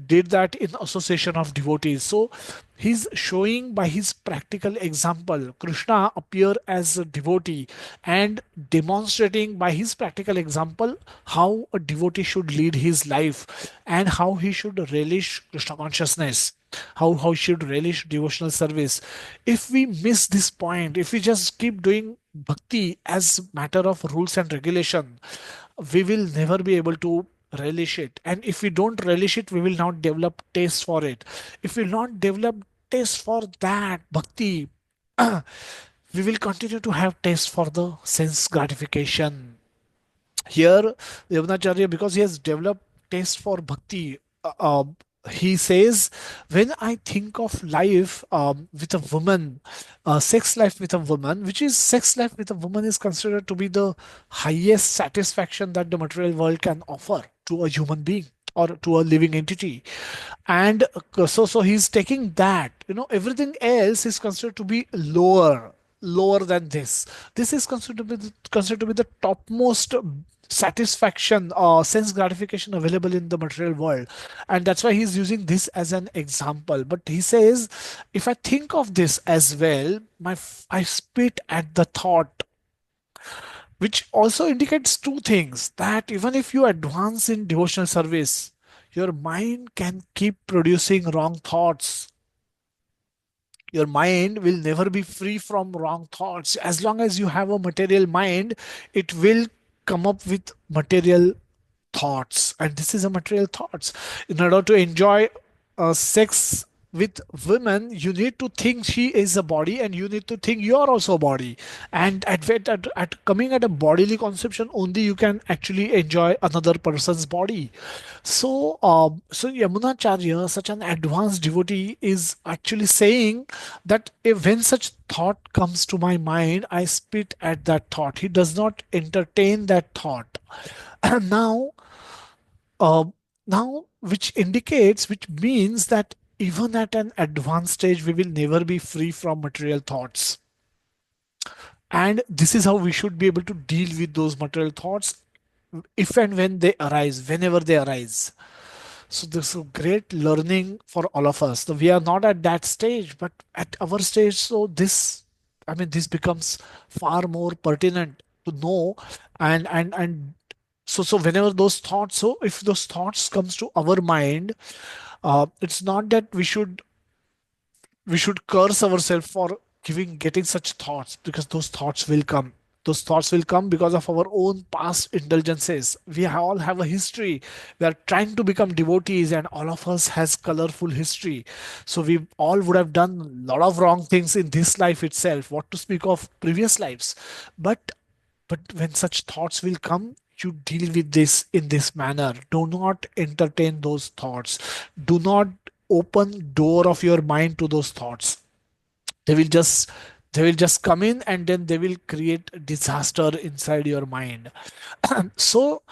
did that in association of devotees. So he's showing by his practical example. Krishna appear as a devotee and demonstrating by his practical example how a devotee should lead his life and how he should relish Krishna consciousness. How should relish devotional service. If we miss this point, if we just keep doing bhakti as matter of rules and regulation, we will never be able to relish it. And if we don't relish it, we will not develop taste for it. If we not develop taste for that bhakti, we will continue to have taste for the sense gratification. Here Yamunacharya, because he has developed taste for bhakti, he says, when I think of life with a woman, sex life with a woman, which is sex life with a woman is considered to be the highest satisfaction that the material world can offer to a human being or to a living entity. And so he's taking that, everything else is considered to be lower than this. This is considered to be the topmost satisfaction or sense gratification available in the material world. And that's why he's using this as an example. But he says, if I think of this as well, I spit at the thought, which also indicates two things: that even if you advance in devotional service, your mind can keep producing wrong thoughts. Your mind will never be free from wrong thoughts. As long as you have a material mind, it will come up with material thoughts, and this is a material thoughts. In order to enjoy sex with women, you need to think she is a body and you need to think you are also a body. And at coming at a bodily conception only, you can actually enjoy another person's body. So Yamunacharya, such an advanced devotee, is actually saying that if when such thought comes to my mind, I spit at that thought. He does not entertain that thought. Now, uh, Now, which means that even at an advanced stage, we will never be free from material thoughts. And this is how we should be able to deal with those material thoughts if and when they arise, whenever they arise. So this is a great learning for all of us. So we are not at that stage, but at our stage, so this, I mean, this becomes far more pertinent to know. And so whenever those thoughts, so if those thoughts comes to our mind, it's not that we should curse ourselves for getting such thoughts, because those thoughts will come because of our own past indulgences. We all have a history. We are trying to become devotees, and all of us has colorful history. So we all would have done a lot of wrong things in this life itself, what to speak of previous lives. But but when such thoughts will come, you deal with this in this manner. Do not entertain those thoughts. Do not open door of your mind to those thoughts. They will just come in, and then they will create disaster inside your mind. So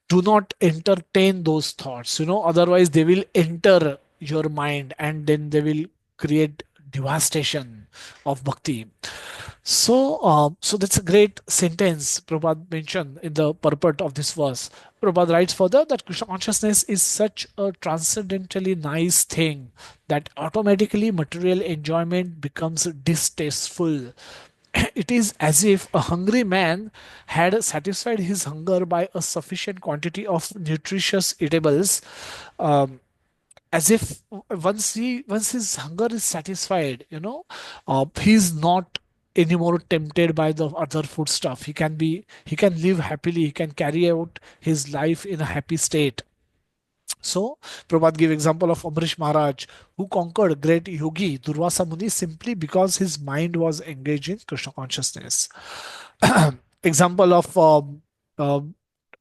do not entertain those thoughts, otherwise they will enter your mind, and then they will create devastation of bhakti. So that's a great sentence Prabhupada mentioned in the purport of this verse. Prabhupada writes further that Krishna consciousness is such a transcendently nice thing that automatically material enjoyment becomes distasteful. It is as if a hungry man had satisfied his hunger by a sufficient quantity of nutritious eatables. Um, as if once his hunger is satisfied, he's not anymore tempted by the other food stuff. He can live happily, he can carry out his life in a happy state. So Prabhupada gave example of Amrish Maharaj, who conquered great yogi Durvasa Muni simply because his mind was engaged in Krishna consciousness. Example of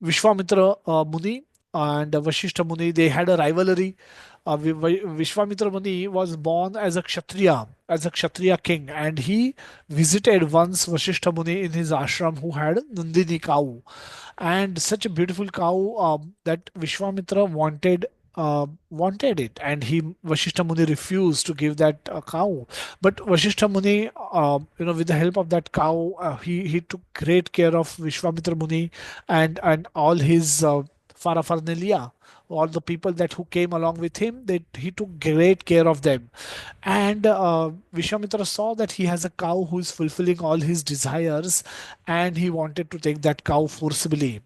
Vishwamitra Muni and Vashishta Muni, they had a rivalry. Vishwamitra Muni was born as a Kshatriya king, and he visited once Vashishta Muni in his ashram, who had Nandini cow, and such a beautiful cow that Vishwamitra wanted it, and Vashishta Muni refused to give that cow. But Vashishta Muni, with the help of that cow, he took great care of Vishwamitra Muni and all his Farafaranelia, all the people that who came along with him. That he took great care of them, and Vishwamitra saw that he has a cow who is fulfilling all his desires, and he wanted to take that cow forcibly.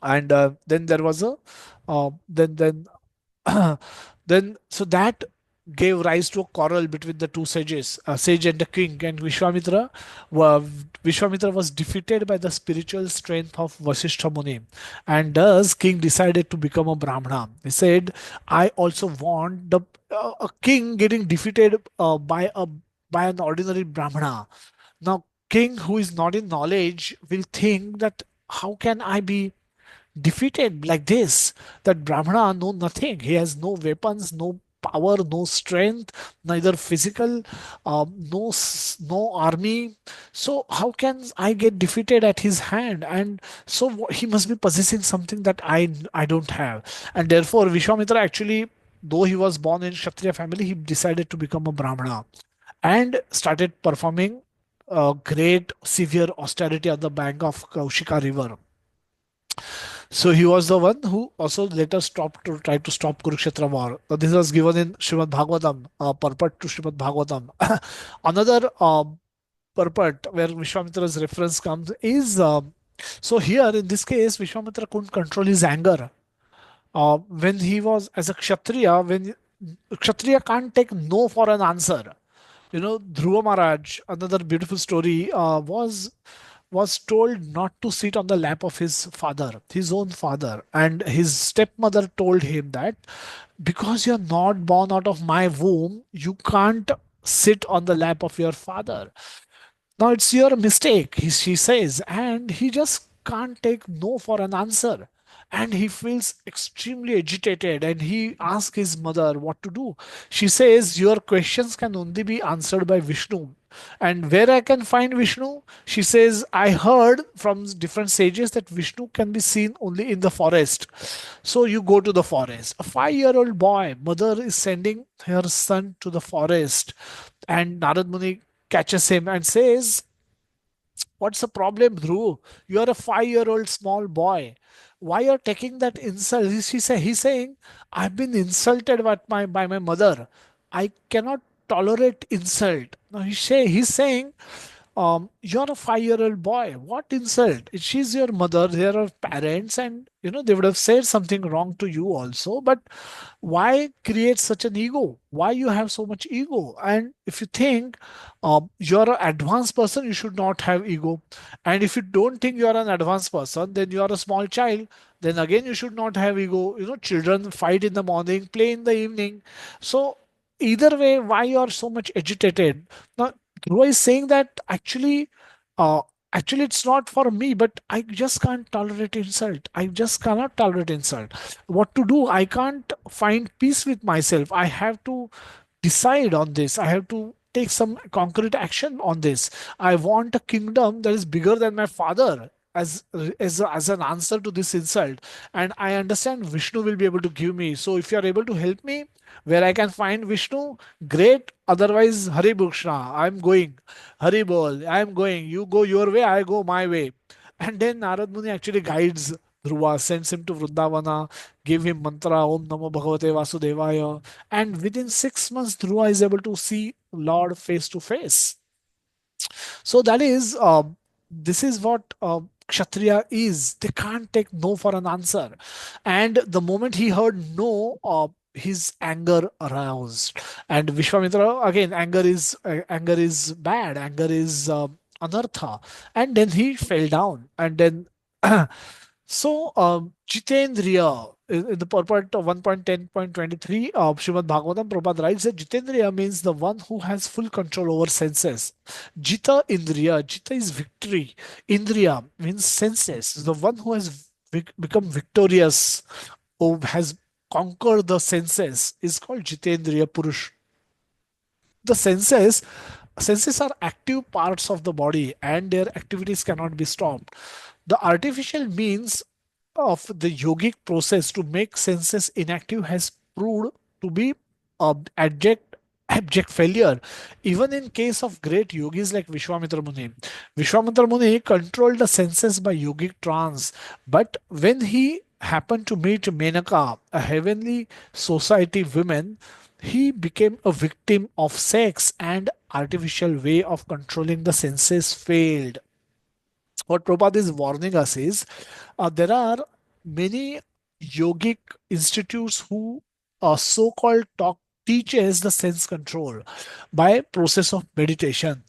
And then there was a then then so that gave rise to a quarrel between the two sages, a sage and the king. And Vishwamitra was defeated by the spiritual strength of Vasishtha Muni, and thus king decided to become a Brahmana. He said, "I also want the a king getting defeated by an ordinary Brahmana." Now, king who is not in knowledge will think that how can I be defeated like this? That Brahmana know nothing. He has no weapons, no power, no strength, neither physical, no army. So how can I get defeated at his hand? And so he must be possessing something that I don't have. And therefore Vishwamitra actually, though he was born in Kshatriya family, he decided to become a Brahmana and started performing great severe austerity on the bank of Kaushika river. So he was the one who also later stopped to try to stop Kurukshetra war. So this was given in Srimad Bhagavatam, purport to Srimad Bhagavatam. Another purport where Vishwamitra's reference comes is, so here in this case Vishwamitra couldn't control his anger. When he was as a Kshatriya, when Kshatriya can't take no for an answer. Dhruva Maharaj, another beautiful story, was told not to sit on the lap of his father, his own father. And his stepmother told him that because you're not born out of my womb, you can't sit on the lap of your father. Now it's your mistake, she says, and he just can't take no for an answer. And he feels extremely agitated, and he asks his mother what to do. She says, your questions can only be answered by Vishnu. And where I can find Vishnu? She says, I heard from different sages that Vishnu can be seen only in the forest. So you go to the forest. A 5-year-old boy, mother is sending her son to the forest, and Narad Muni catches him and says, what's the problem, Dhruv? You're a 5-year-old small boy. Why you're taking that insult? He's saying, I've been insulted by my mother. I cannot tolerate insult. Now he's saying, you're a 5-year-old boy. What insult? She's your mother, they're your parents, and they would have said something wrong to you also. But why create such an ego? Why you have so much ego? And if you think you're an advanced person, you should not have ego. And if you don't think you're an advanced person, then you are a small child. Then again, you should not have ego. Children fight in the morning, play in the evening. So either way, why you are so much agitated? Now, Dhruva is saying that uh, actually it's not for me, but I just can't tolerate insult. I just cannot tolerate insult. What to do? I can't find peace with myself. I have to decide on this. I have to take some concrete action on this. I want a kingdom that is bigger than my father as an answer to this insult. And I understand Vishnu will be able to give me. So if you are able to help me where I can find Vishnu, great. Otherwise, Hari Bhukshna, I'm going. Hari Bol, I'm going. You go your way, I go my way. And then Narad Muni actually guides Dhruva, sends him to Vrindavana, give him mantra, Om Namo Bhagavate Vasudevaya. And within 6 months, Dhruva is able to see Lord face to face. So that is this is what Kshatriya is. They can't take no for an answer. And the moment he heard no, his anger aroused. And Vishwamitra, again, anger is bad. Anger is anartha. And then he fell down. And then so, Jitendriya, in the purport of 1.10.23 of Srimad Bhagavatam, Prabhupada writes that Jitendriya means the one who has full control over senses. Jita Indriya, Jita is victory. Indriya means senses, the one who has become victorious, who has conquered the senses, is called Jitendriya Purush. The senses are active parts of the body and their activities cannot be stopped. The artificial means of the yogic process to make senses inactive has proved to be abject failure. Even in case of great yogis like Vishwamitra Muni. Vishwamitra Muni controlled the senses by yogic trance, but when he happened to meet Menaka, a heavenly society woman, he became a victim of sex and artificial way of controlling the senses failed. What Prabhupada is warning us is there are many yogic institutes who so-called teaches the sense control by process of meditation.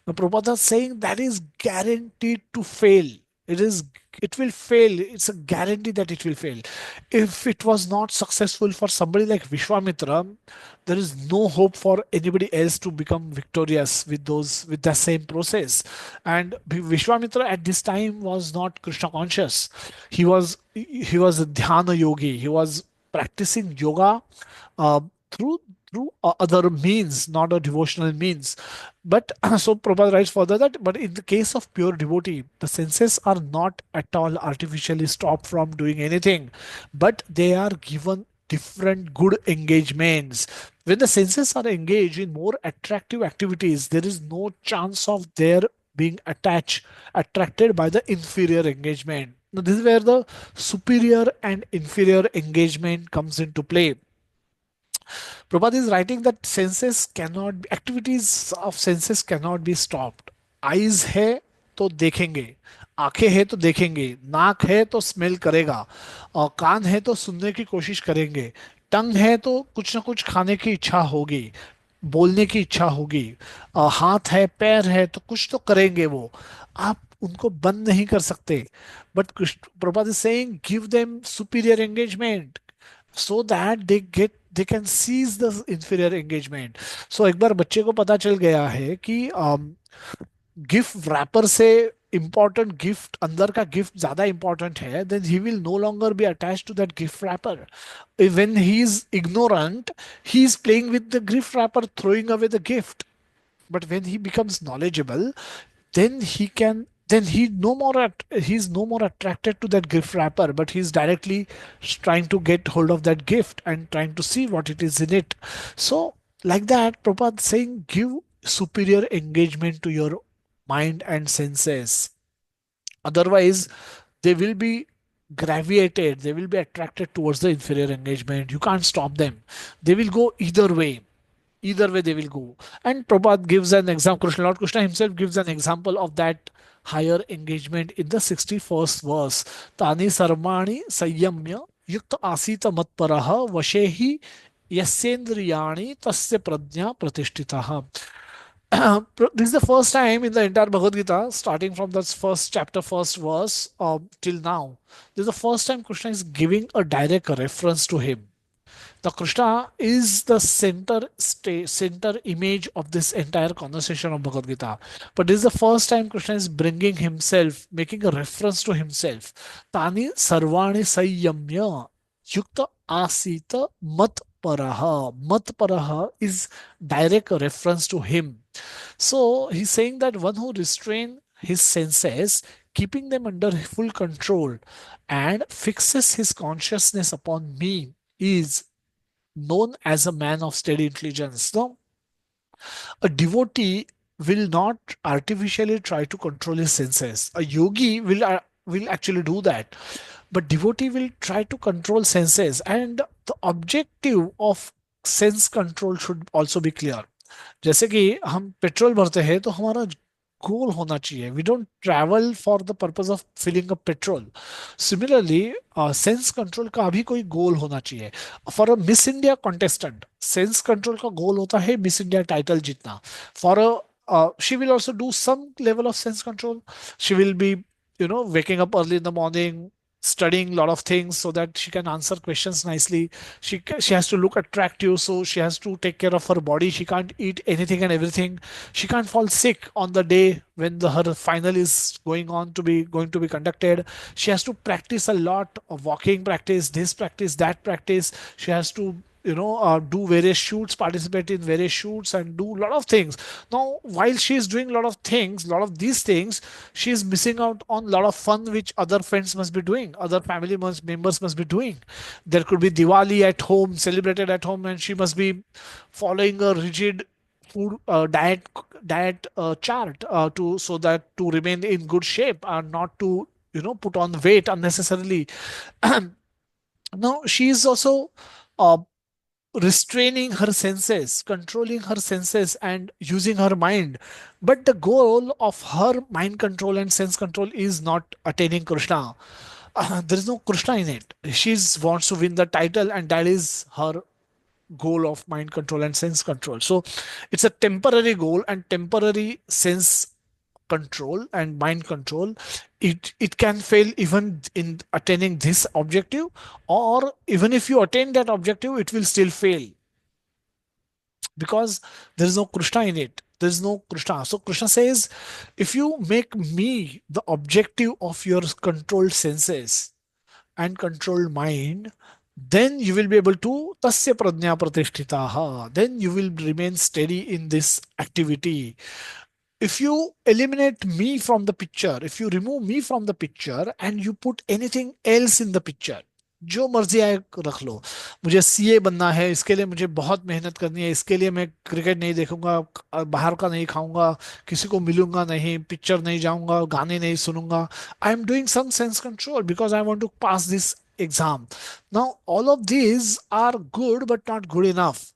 Now, Prabhupada is saying that is guaranteed to fail. It will fail. It's a guarantee that it will fail. If it was not successful for somebody like Vishwamitra, there is no hope for anybody else to become victorious with the same process. And Vishwamitra at this time was not Krishna conscious. He was a dhyana yogi. He was practicing yoga uh, through other means, not a devotional means. But so Prabhupada writes further that, but in the case of pure devotee, the senses are not at all artificially stopped from doing anything, but they are given different good engagements. When the senses are engaged in more attractive activities, there is no chance of their being attracted by the inferior engagement. Now, this is where the superior and inferior engagement comes into play. Prabhupada is writing that activities of senses cannot be stopped. Eyes है तो देखेंगे, आंखें है तो देखेंगे, नाक है तो स्मेल करेगा, और कान है तो सुनने की कोशिश करेंगे, टंग है तो कुछ ना कुछ खाने की इच्छा होगी, बोलने की इच्छा होगी, हाथ है पैर है तो कुछ तो करेंगे वो। आप उनको बंद नहीं कर सकते। But Prabhupada is saying give them superior engagement so that they can seize the inferior engagement. So एक बार बच्चे को पता चल गया है कि गिफ्ट रैपर से इंपॉर्टेंट गिफ्ट अंदर का गिफ्ट ज्यादा इंपॉर्टेंट है, then he will no longer be attached to that gift wrapper. When he is ignorant, he is playing with the gift wrapper, throwing away the gift. But when he becomes knowledgeable, then he's no more attracted to that gift wrapper, but he's directly trying to get hold of that gift and trying to see what it is in it. So like that, Prabhupada saying, give superior engagement to your mind and senses. Otherwise, they will be graviated, they will be attracted towards the inferior engagement. You can't stop them. They will go either way. Either way, they will go. And Prabhupada gives an example, Lord Krishna himself gives an example of that higher engagement in the 61st verse. Tani sarvani sanyamya yukta asita matparaha vashehi yasyendriyani tasya prajna pratishtitaha. This is the first time in the entire Bhagavad Gita, starting from the first chapter, first verse, till now. This is the first time Krishna is giving a direct reference to him. The Krishna is the center image of this entire conversation of Bhagavad Gita. But this is the first time Krishna is bringing himself, making a reference to himself. Tani sarvani sanyamya yukta asita mat paraha. Mat paraha is direct reference to him. So he's saying that one who restrain his senses, keeping them under full control, and fixes his consciousness upon me is known as a man of steady intelligence. Now, a devotee will not artificially try to control his senses. A yogi will actually do that, but devotee will try to control senses, and the objective of sense control should also be clear. जैसे कि हम petrol भरते हैं तो हमारा goal होना चाहिए. We don't travel for the purpose of filling a petrol. Similarly sense control का भी कोई गोल होना चाहिए. For a Miss India contestant, sense control का गोल होता है मिस इंडिया टाइटल जीतना. For a she will also do some level of sense control. She will be, waking up early in the morning, studying a lot of things so that she can answer questions nicely. She has to look attractive, so she has to take care of her body. She can't eat anything and everything. She can't fall sick on the day when her final is going to be conducted. She has to practice a lot of walking practice, this practice, that practice. She has to do various shoots, participate in various shoots, and do a lot of things. Now, while she is doing a lot of things, a lot of these things, she is missing out on a lot of fun which other friends must be doing, other family members must be doing. There could be Diwali at home, celebrated at home, and she must be following a rigid food diet chart to so that to remain in good shape and not to put on weight unnecessarily. Now she is also uh, restraining her senses, controlling her senses, and using her mind. But the goal of her mind control and sense control is not attaining Krishna. There is no Krishna in it. She wants to win the title, and that is her goal of mind control and sense control. So it's a temporary goal and temporary sense control and mind control. It can fail even in attaining this objective, or even if you attain that objective, it will still fail because there is no Krishna in it. There is no Krishna. So Krishna says, if you make me the objective of your controlled senses and controlled mind, then you will be able to tasya prajna pratishtitaha. Then you will remain steady in this activity. If you eliminate me from the picture, if you remove me from the picture and you put anything else in the picture, जो मर्जी आए रख लो. मुझे CA बनना है, इसके लिए मुझे बहुत मेहनत करनी है, इसके लिए मैं क्रिकेट नहीं देखूंगा, बाहर का नहीं खाऊंगा, किसी को मिलूंगा नहीं, पिक्चर नहीं जाऊंगा, गाने नहीं सुनूंगा. I am doing some sense control because I want to pass this exam. Now, all of these are good, but not good enough.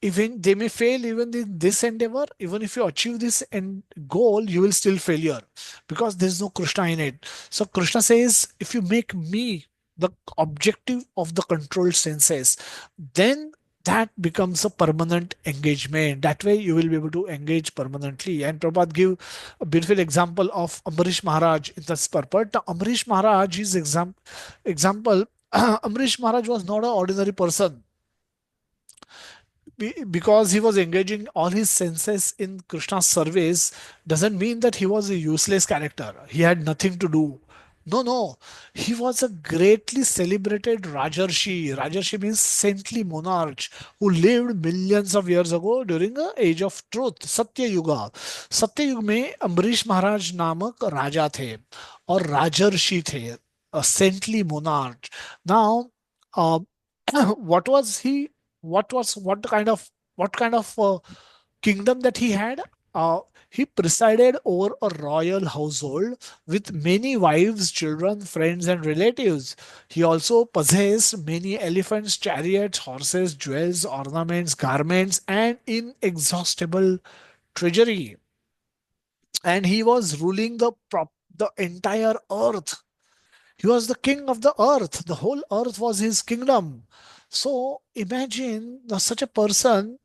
Even they may fail even in this endeavor. Even if you achieve this end goal, you will still failure because there's no Krishna in it. So Krishna says, if you make me the objective of the controlled senses, then that becomes a permanent engagement. That way you will be able to engage permanently. And Prabhupada give a beautiful example of Amrish Maharaj in this purport. Now, Amrish Maharaj is example. Amrish Maharaj was not an ordinary person. Because he was engaging all his senses in Krishna's service doesn't mean that he was a useless character. He had nothing to do. No, no. He was a greatly celebrated Rajarshi. Rajarshi means saintly monarch who lived millions of years ago during the age of truth, Satya Yuga. सत्य युग में अम्बरीश महाराज नामक राजा थे और राजर्षि थे, a saintly monarch. Now, uh, what was he? What kind of kingdom that he had? Uh, he presided over a royal household with many wives, children, friends, and relatives. He also possessed many elephants, chariots, horses, jewels, ornaments, garments, and inexhaustible treasury. And he was ruling the entire earth. He was the king of the earth. The whole earth was his kingdom. So imagine such a person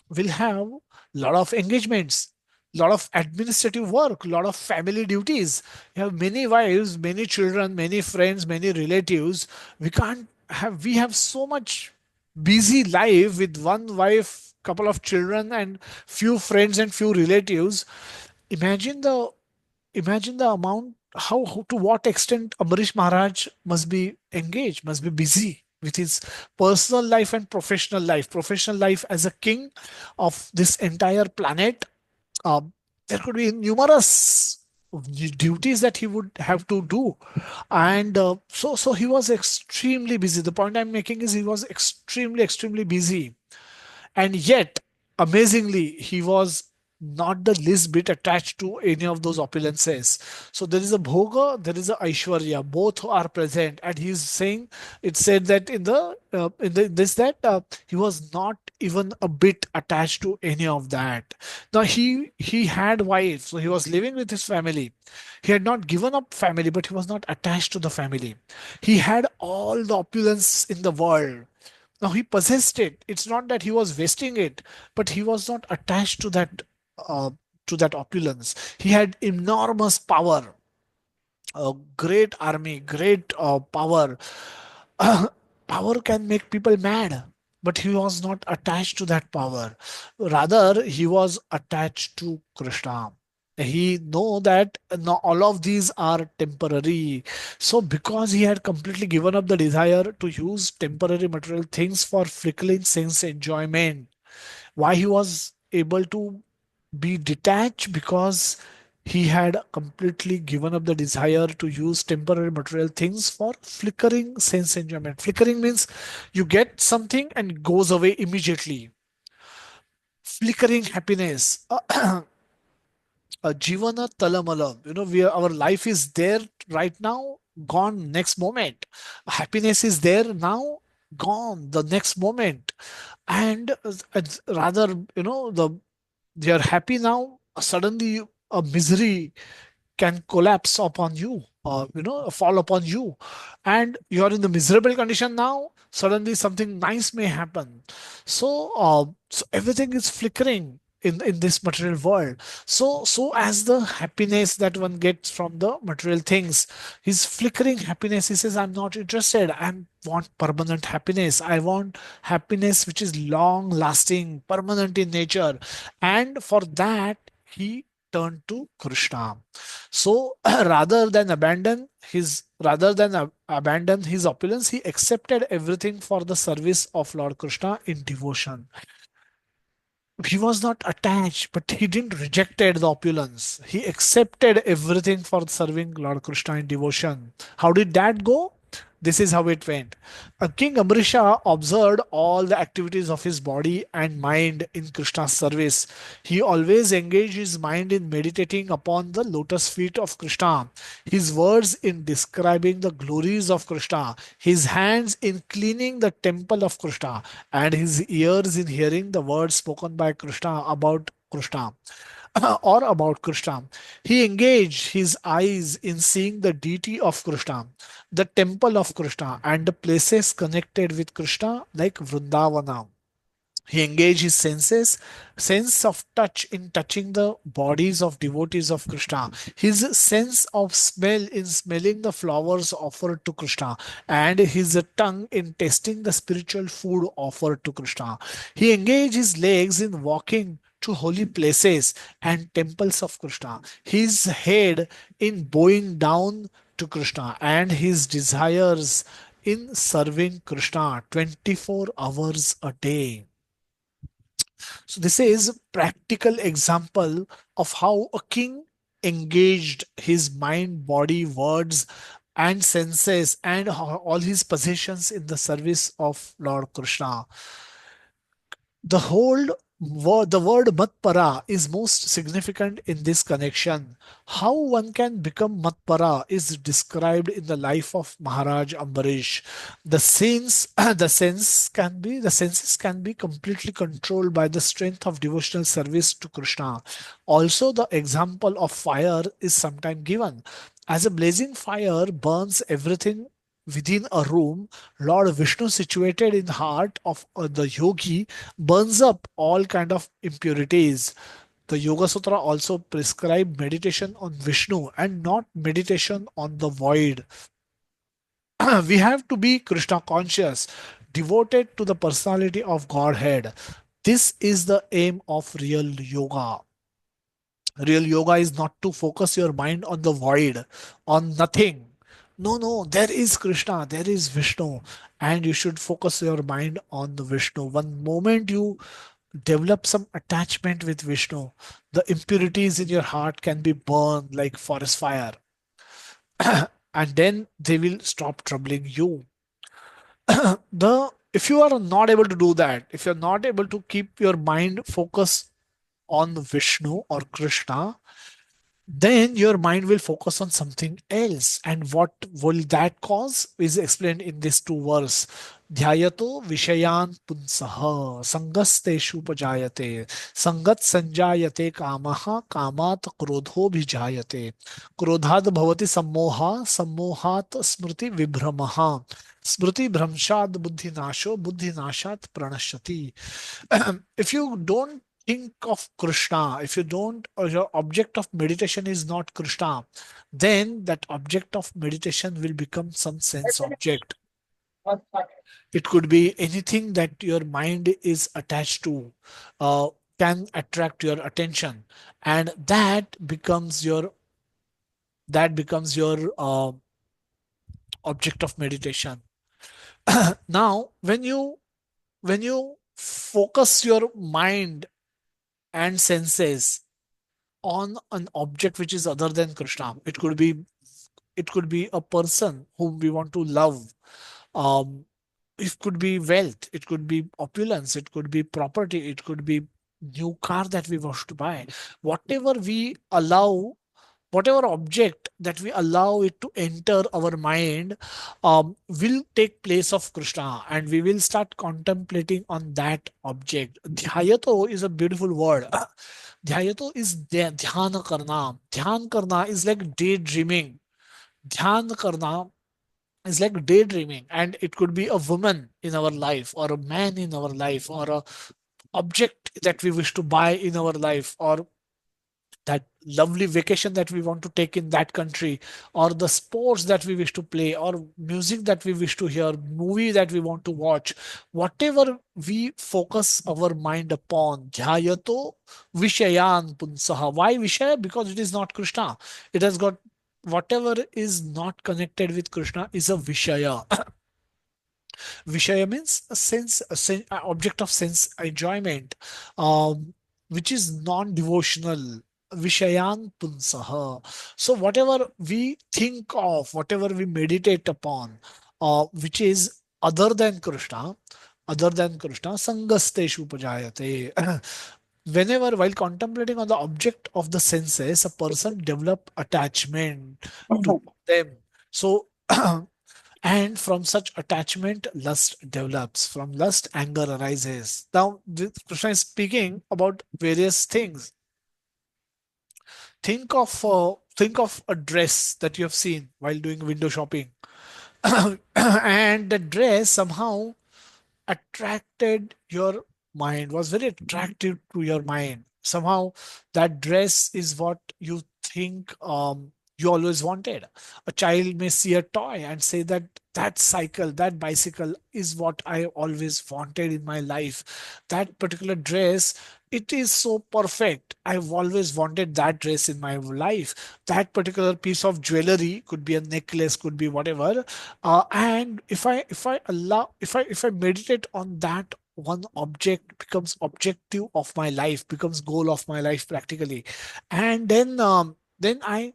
will have lot of engagements, lot of administrative work, lot of family duties. You have many wives, many children, many friends, many relatives. We have so much busy life with one wife, couple of children, and few friends and few relatives. Imagine the imagine the amount, how to what extent Ambarish Maharaj must be engaged, must be busy with his personal life and professional life. Professional life as a king of this entire planet. Um, there could be numerous duties that he would have to do, and so he was extremely busy. The point I'm making is he was extremely busy, and yet, amazingly, he was not the least bit attached to any of those opulences. So there is a bhoga, there is a Aishwarya, both are present, and he's saying, it said that in the this that he was not even a bit attached to any of that. Now he had wife, so he was living with his family. He had not given up family, but he was not attached to the family. He had all the opulence in the world. Now he possessed it. It's not that he was wasting it, but he was not attached uh, to that opulence. He had enormous power, a great army, great power. Power can make people mad, but he was not attached to that power. Rather, he was attached to Krishna. He know that no, all of these are temporary. So because he had completely given up the desire to use temporary material things for flickering sense enjoyment, why he was able to be detached? Because he had completely given up the desire to use temporary material things for flickering sense enjoyment. Flickering means you get something and it goes away immediately. Flickering happiness. Jivana talamala. Our life is there right now, gone next moment. Happiness is there now, gone the next moment. And rather, you're happy now, suddenly a misery can collapse upon you, fall upon you, and you're in the miserable condition now, suddenly something nice may happen. So everything is flickering in this material world. So as the happiness that one gets from the material things, his flickering happiness, he says, I'm not interested, I want permanent happiness, I want happiness which is long lasting, permanent in nature. And for that he turned to Krishna. So rather than abandon his opulence, he accepted everything for the service of Lord Krishna in devotion. He was not attached, but he didn't rejected the opulence. He accepted everything for serving Lord Krishna in devotion. How did that go? This is how it went. King Amrisha observed all the activities of his body and mind in Krishna's service. He always engaged his mind in meditating upon the lotus feet of Krishna, his words in describing the glories of Krishna, his hands in cleaning the temple of Krishna, and his ears in hearing the words spoken by Krishna about Krishna. Or about Krishna. He engaged his eyes in seeing the deity of Krishna, the temple of Krishna, and the places connected with Krishna, like Vrindavana. He engaged his sense of touch in touching the bodies of devotees of Krishna, his sense of smell in smelling the flowers offered to Krishna, and his tongue in tasting the spiritual food offered to Krishna. He engaged his legs in walking to holy places and temples of Krishna, his head in bowing down to Krishna and his desires in serving Krishna 24 hours a day. So this is practical example of how a king engaged his mind, body, words, and senses and all his possessions in the service of Lord Krishna. The word matpara is most significant in this connection. How one can become matpara is described in the life of Maharaj Ambarish. The senses can be completely controlled by the strength of devotional service to Krishna. Also, the example of fire is sometimes given. As a blazing fire burns everything within a room, Lord Vishnu, situated in the heart of the yogi, burns up all kind of impurities. The Yoga Sutra also prescribe meditation on Vishnu and not meditation on the void. We have to be Krishna conscious, devoted to the personality of Godhead. This is the aim of real yoga. Real yoga is not to focus your mind on the void, on nothing. No, no, there is Krishna, there is Vishnu, and you should focus your mind on the Vishnu. One moment you develop some attachment with Vishnu, the impurities in your heart can be burned like forest fire, and then they will stop troubling you. The if you are not able to do that, if you're not able to keep your mind focused on Vishnu or Krishna, then your mind will focus on something else. And what will that cause is explained in this two verse. Dhyayato vishayan punsaha sangasteshu pajayate sangat sanjayate kamaha kamat krodho bhijayate krodhad bhavati sammoha sammohat smriti vibhramaha smriti bhramshad buddhi nasho buddhi nashat pranashati. If you don't think of Krishna, if you don't, or your object of meditation is not Krishna, then that object of meditation will become some sense object. It could be anything that your mind is attached to, uh, can attract your attention, and that becomes your object of meditation. Now, when you focus your mind and senses on an object which is other than Krishna. It could be a person whom we want to love. Um, it could be wealth, it could be opulence, it could be property, it could be new car that we want to buy. Whatever we allow, whatever object that we allow it to enter our mind, will take place of Krishna, and we will start contemplating on that object. Dhyayato is a beautiful word. Dhyayato is dhyana karna. Dhyan karna is like daydreaming. Dhyan karna is like daydreaming, and it could be a woman in our life, or a man in our life, or a object that we wish to buy in our life, or that lovely vacation that we want to take in that country, or the sports that we wish to play, or music that we wish to hear, movie that we want to watch. Whatever we focus our mind upon, dhyayato vishayan punsaha. Why vishaya? Because it is not Krishna. It has got, whatever is not connected with Krishna is a vishaya. Vishaya means a sense, object of sense enjoyment, which is non-devotional. Vishayan punsaha. So whatever we think of, whatever we meditate upon, which is other than Krishna, sangasteshu pajayate. Whenever, while contemplating on the object of the senses, a person develop attachment to them. So and from such attachment, lust develops. From lust, anger arises. Now, Krishna is speaking about various things. Think of a dress that you have seen while doing window shopping, and the dress somehow attracted your mind, was very attractive to your mind. Somehow, that dress is what you think. you always wanted. A child may see a toy and say that that cycle, that bicycle is what I always wanted in my life. That particular dress, it is so perfect. I've always wanted that dress in my life. That particular piece of jewelry, could be a necklace, could be whatever. And if I allow, if I meditate on that, one object becomes objective of my life, becomes goal of my life practically. And then I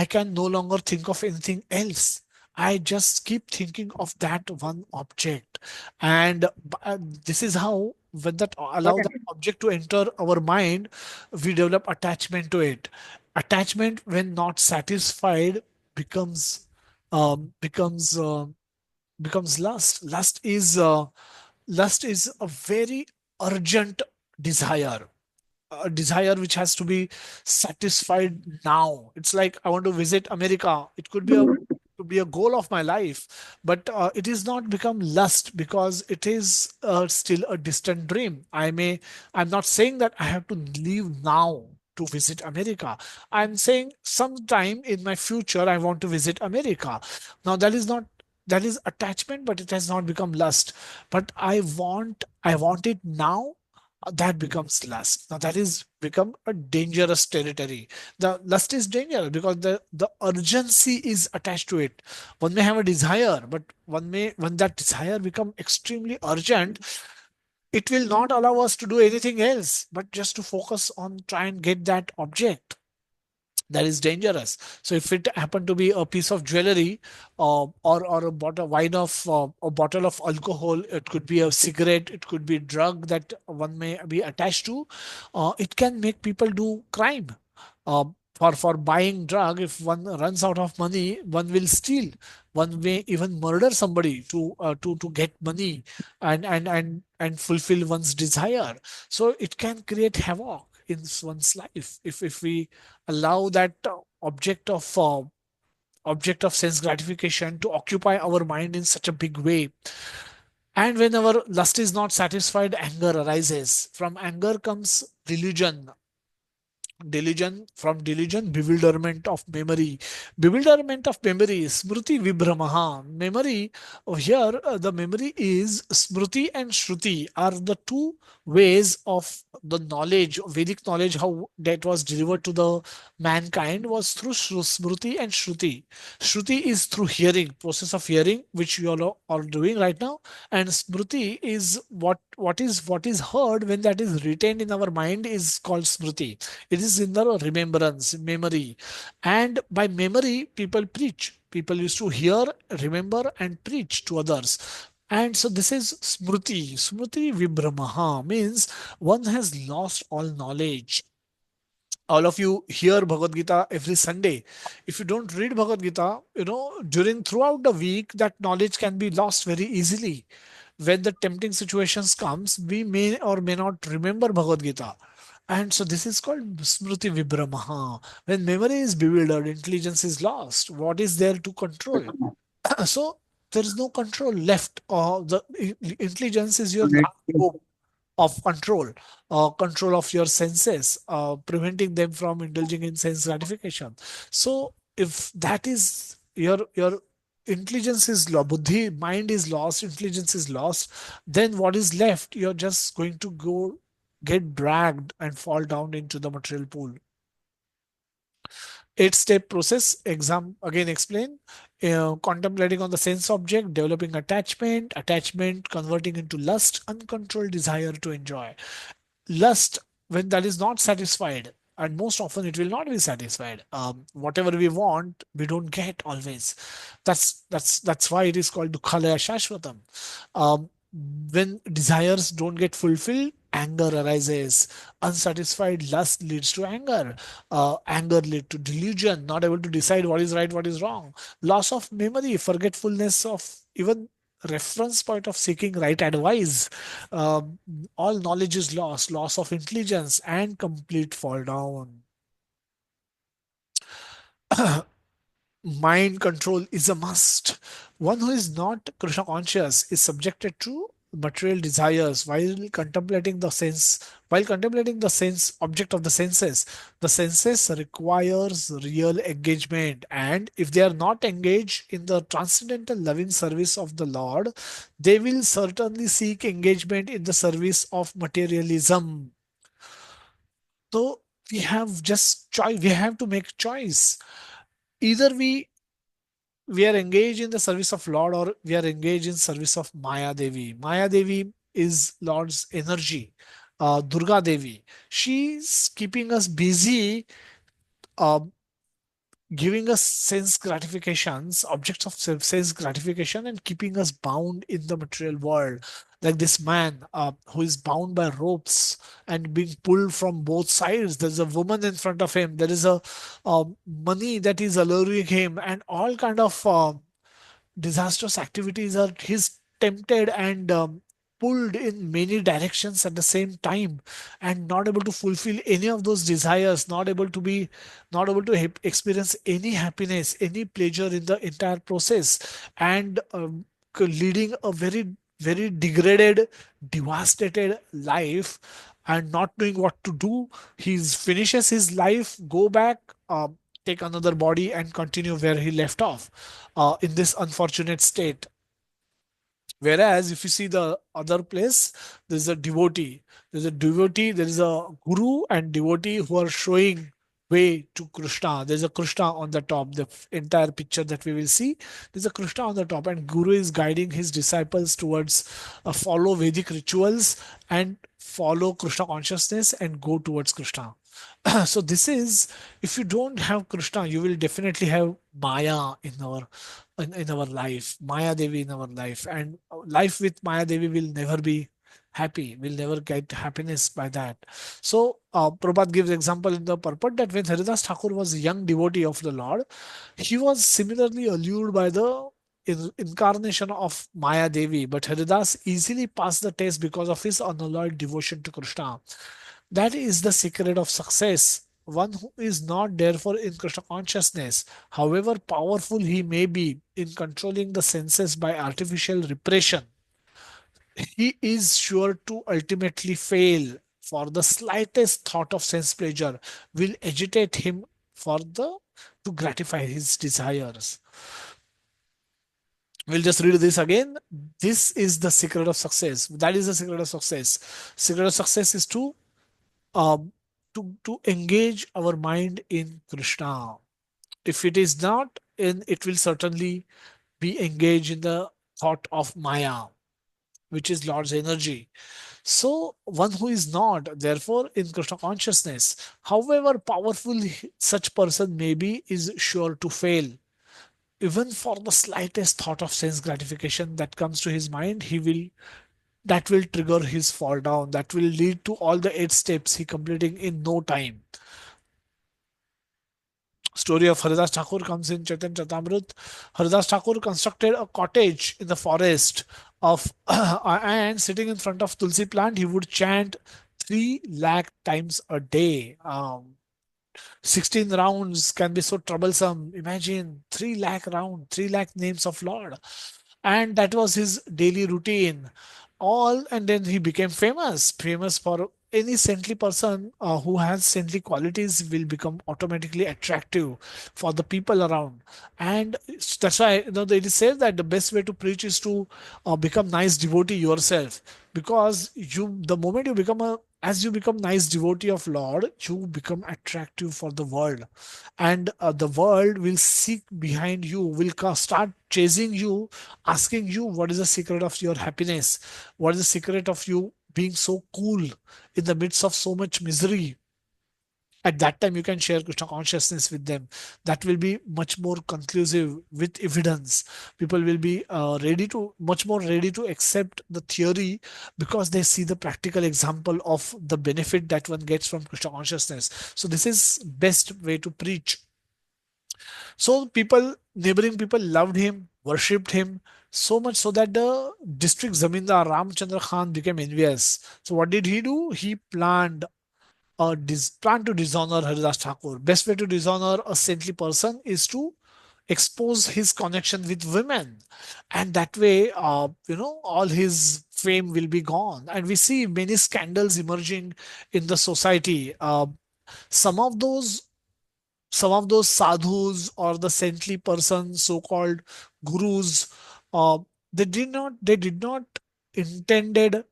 can no longer think of anything else. I just keep thinking of that one object. And this is how, when that allow that Okay. object to enter our mind, we develop attachment to it. Attachment, when not satisfied, becomes um, becomes uh, becomes lust. Lust is a very urgent desire, a desire which has to be satisfied now. It's like I want to visit America. It could be a goal of my life, but it is not become lust because it is still a distant dream. I'm not saying that I have to leave now to visit America. I'm saying sometime in my future I want to visit America. Now that is not, that is attachment, but it has not become lust. But I want it now, that becomes lust. Now that is become a dangerous territory. The lust is dangerous because the urgency is attached to it. One may have a desire, but one may, when that desire become extremely urgent, it will not allow us to do anything else but just to focus on try and get that object. That is dangerous. So if it happened to be a piece of jewelry, or a bottle wine of a bottle of alcohol, it could be a cigarette, it could be drug that one may be attached to, it can make people do crime. uh, for buying drug, if one runs out of money, one will steal, one may even murder somebody to get money and fulfill one's desire. So it can create havoc in one's life if we allow that object of sense gratification to occupy our mind in such a big way. And when our lust is not satisfied, anger arises. From anger comes delusion. From delusion, bewilderment of memory. Bewilderment of memory, smruti vibhramaha. Memory, here the memory is smruti and shruti are the two ways of the knowledge, Vedic knowledge, how that was delivered to the mankind was through smruti and shruti. Shruti is through hearing, process of hearing, which you all are doing right now. And smruti is what is heard, when that is retained in our mind is called smruti. It is in the remembrance, memory. And by memory, people preach. People used to hear, remember, and preach to others. And so this is smruti. Smruti vibhramaha means one has lost all knowledge. All of you hear Bhagavad Gita every Sunday. If you don't read Bhagavad Gita, during throughout the week, that knowledge can be lost very easily. When the tempting situations comes, we may or may not remember Bhagavad Gita. And so this is called Smriti Vibhramaha. When memory is bewildered, intelligence is lost. What is there to control? So there is no control left. The intelligence is your last hope of control, control of your senses, preventing them from indulging in sense gratification. So if that is your intelligence is lost, buddhi, mind is lost, intelligence is lost, then what is left? You're just going to go get dragged and fall down into the material pool. 8-step process, exam again explain. Contemplating on the sense object, developing attachment converting into lust, uncontrolled desire to enjoy. Lust, when that is not satisfied, and most often it will not be satisfied. Whatever we want, we don't get always. That's why it is called dukhalaya shashvatam. um, when desires don't get fulfilled, anger arises. Unsatisfied lust leads to anger. Anger leads to delusion, not able to decide what is right, what is wrong. Loss of memory, forgetfulness of even reference point of seeking right advice. Um, all knowledge is lost, loss of intelligence, and complete fall down. Mind control is a must. One who is not Krishna conscious is subjected to material desires, while contemplating the sense object of the senses requires real engagement. And if they are not engaged in the transcendental loving service of the Lord, they will certainly seek engagement in the service of materialism. So we have just choice. We have to make choice. Either we are engaged in the service of Lord, or we are engaged in service of Maya Devi. Maya Devi is Lord's energy. Durga Devi, she's keeping us busy, uh, giving us sense gratifications, objects of sense gratification, and keeping us bound in the material world. Like this man who is bound by ropes and being pulled from both sides. There's a woman in front of him. There is a money that is alluring him, and all kind of disastrous activities are he's tempted and pulled in many directions at the same time, and not able to fulfill any of those desires, not able to experience any happiness, any pleasure in the entire process, and leading a very degraded, devastated life, and not knowing what to do. He finishes his life, go back, take another body, and continue where he left off, in this unfortunate state. Whereas if you see the other place, there's a devotee. There is a guru and devotee who are showing way to Krishna. There's a Krishna on the top. The entire picture that we will see, there's a Krishna on the top, and Guru is guiding his disciples towards follow Vedic rituals and follow Krishna consciousness and go towards Krishna. So this is, if you don't have Krishna, you will definitely have Maya in our life, Maya Devi in our life, and life with Maya Devi will never be happy. We'll never get happiness by that. So Prabhupada gives example in the purport that when Haridas Thakur was a young devotee of the Lord, he was similarly allured by the incarnation of Maya Devi, but Haridas easily passed the test because of his unalloyed devotion to Krishna. That is the secret of success. One who is not therefore in Krishna consciousness, however powerful he may be in controlling the senses by artificial repression, he is sure to ultimately fail. For the slightest thought of sense pleasure will agitate him for the to gratify his desires. We'll just read this again. This is the secret of success. That is the secret of success. Secret of success is um, to engage our mind in Krishna. If it is not, then it will certainly be engaged in the thought of Maya, which is Lord's energy. So, one who is not, therefore, in Krishna consciousness, however powerful such person may be, is sure to fail. Even for the slightest thought of sense gratification that comes to his mind, that will trigger his fall down. That will lead to all the 8 steps he completing in no time. Story of Haridas Thakur comes in Chaitanya Charitamrita. Haridas Thakur constructed a cottage in the forest of and sitting in front of Tulsi plant, he would chant 3 lakh times a day. 16 rounds can be so troublesome. Imagine 3 lakh round, 3 lakh names of Lord. And that was his daily routine. And then he became famous for any saintly person who has saintly qualities will become automatically attractive for the people around. And that's why, it is said that the best way to preach is to become nice devotee yourself, because the moment you become as you become nice devotee of Lord, you become attractive for the world, and the world will seek behind you, will start chasing you, asking you what is the secret of your happiness, what is the secret of you being so cool in the midst of so much misery. At that time you can share Krishna consciousness with them. That will be much more conclusive with evidence. People will be much more ready to accept the theory, because they see the practical example of the benefit that one gets from Krishna consciousness. So this is best way to preach. So neighboring people loved him, worshipped him, so much so that the district zamindar Ramchandra Khan became envious. So what did he do? He plan to dishonor Haridas Thakur. Best way to dishonor a saintly person is to expose his connection with women, and that way, all his fame will be gone. And we see many scandals emerging in the society. Some of those some of those sadhus or the saintly persons, so-called gurus, uh, they did not intended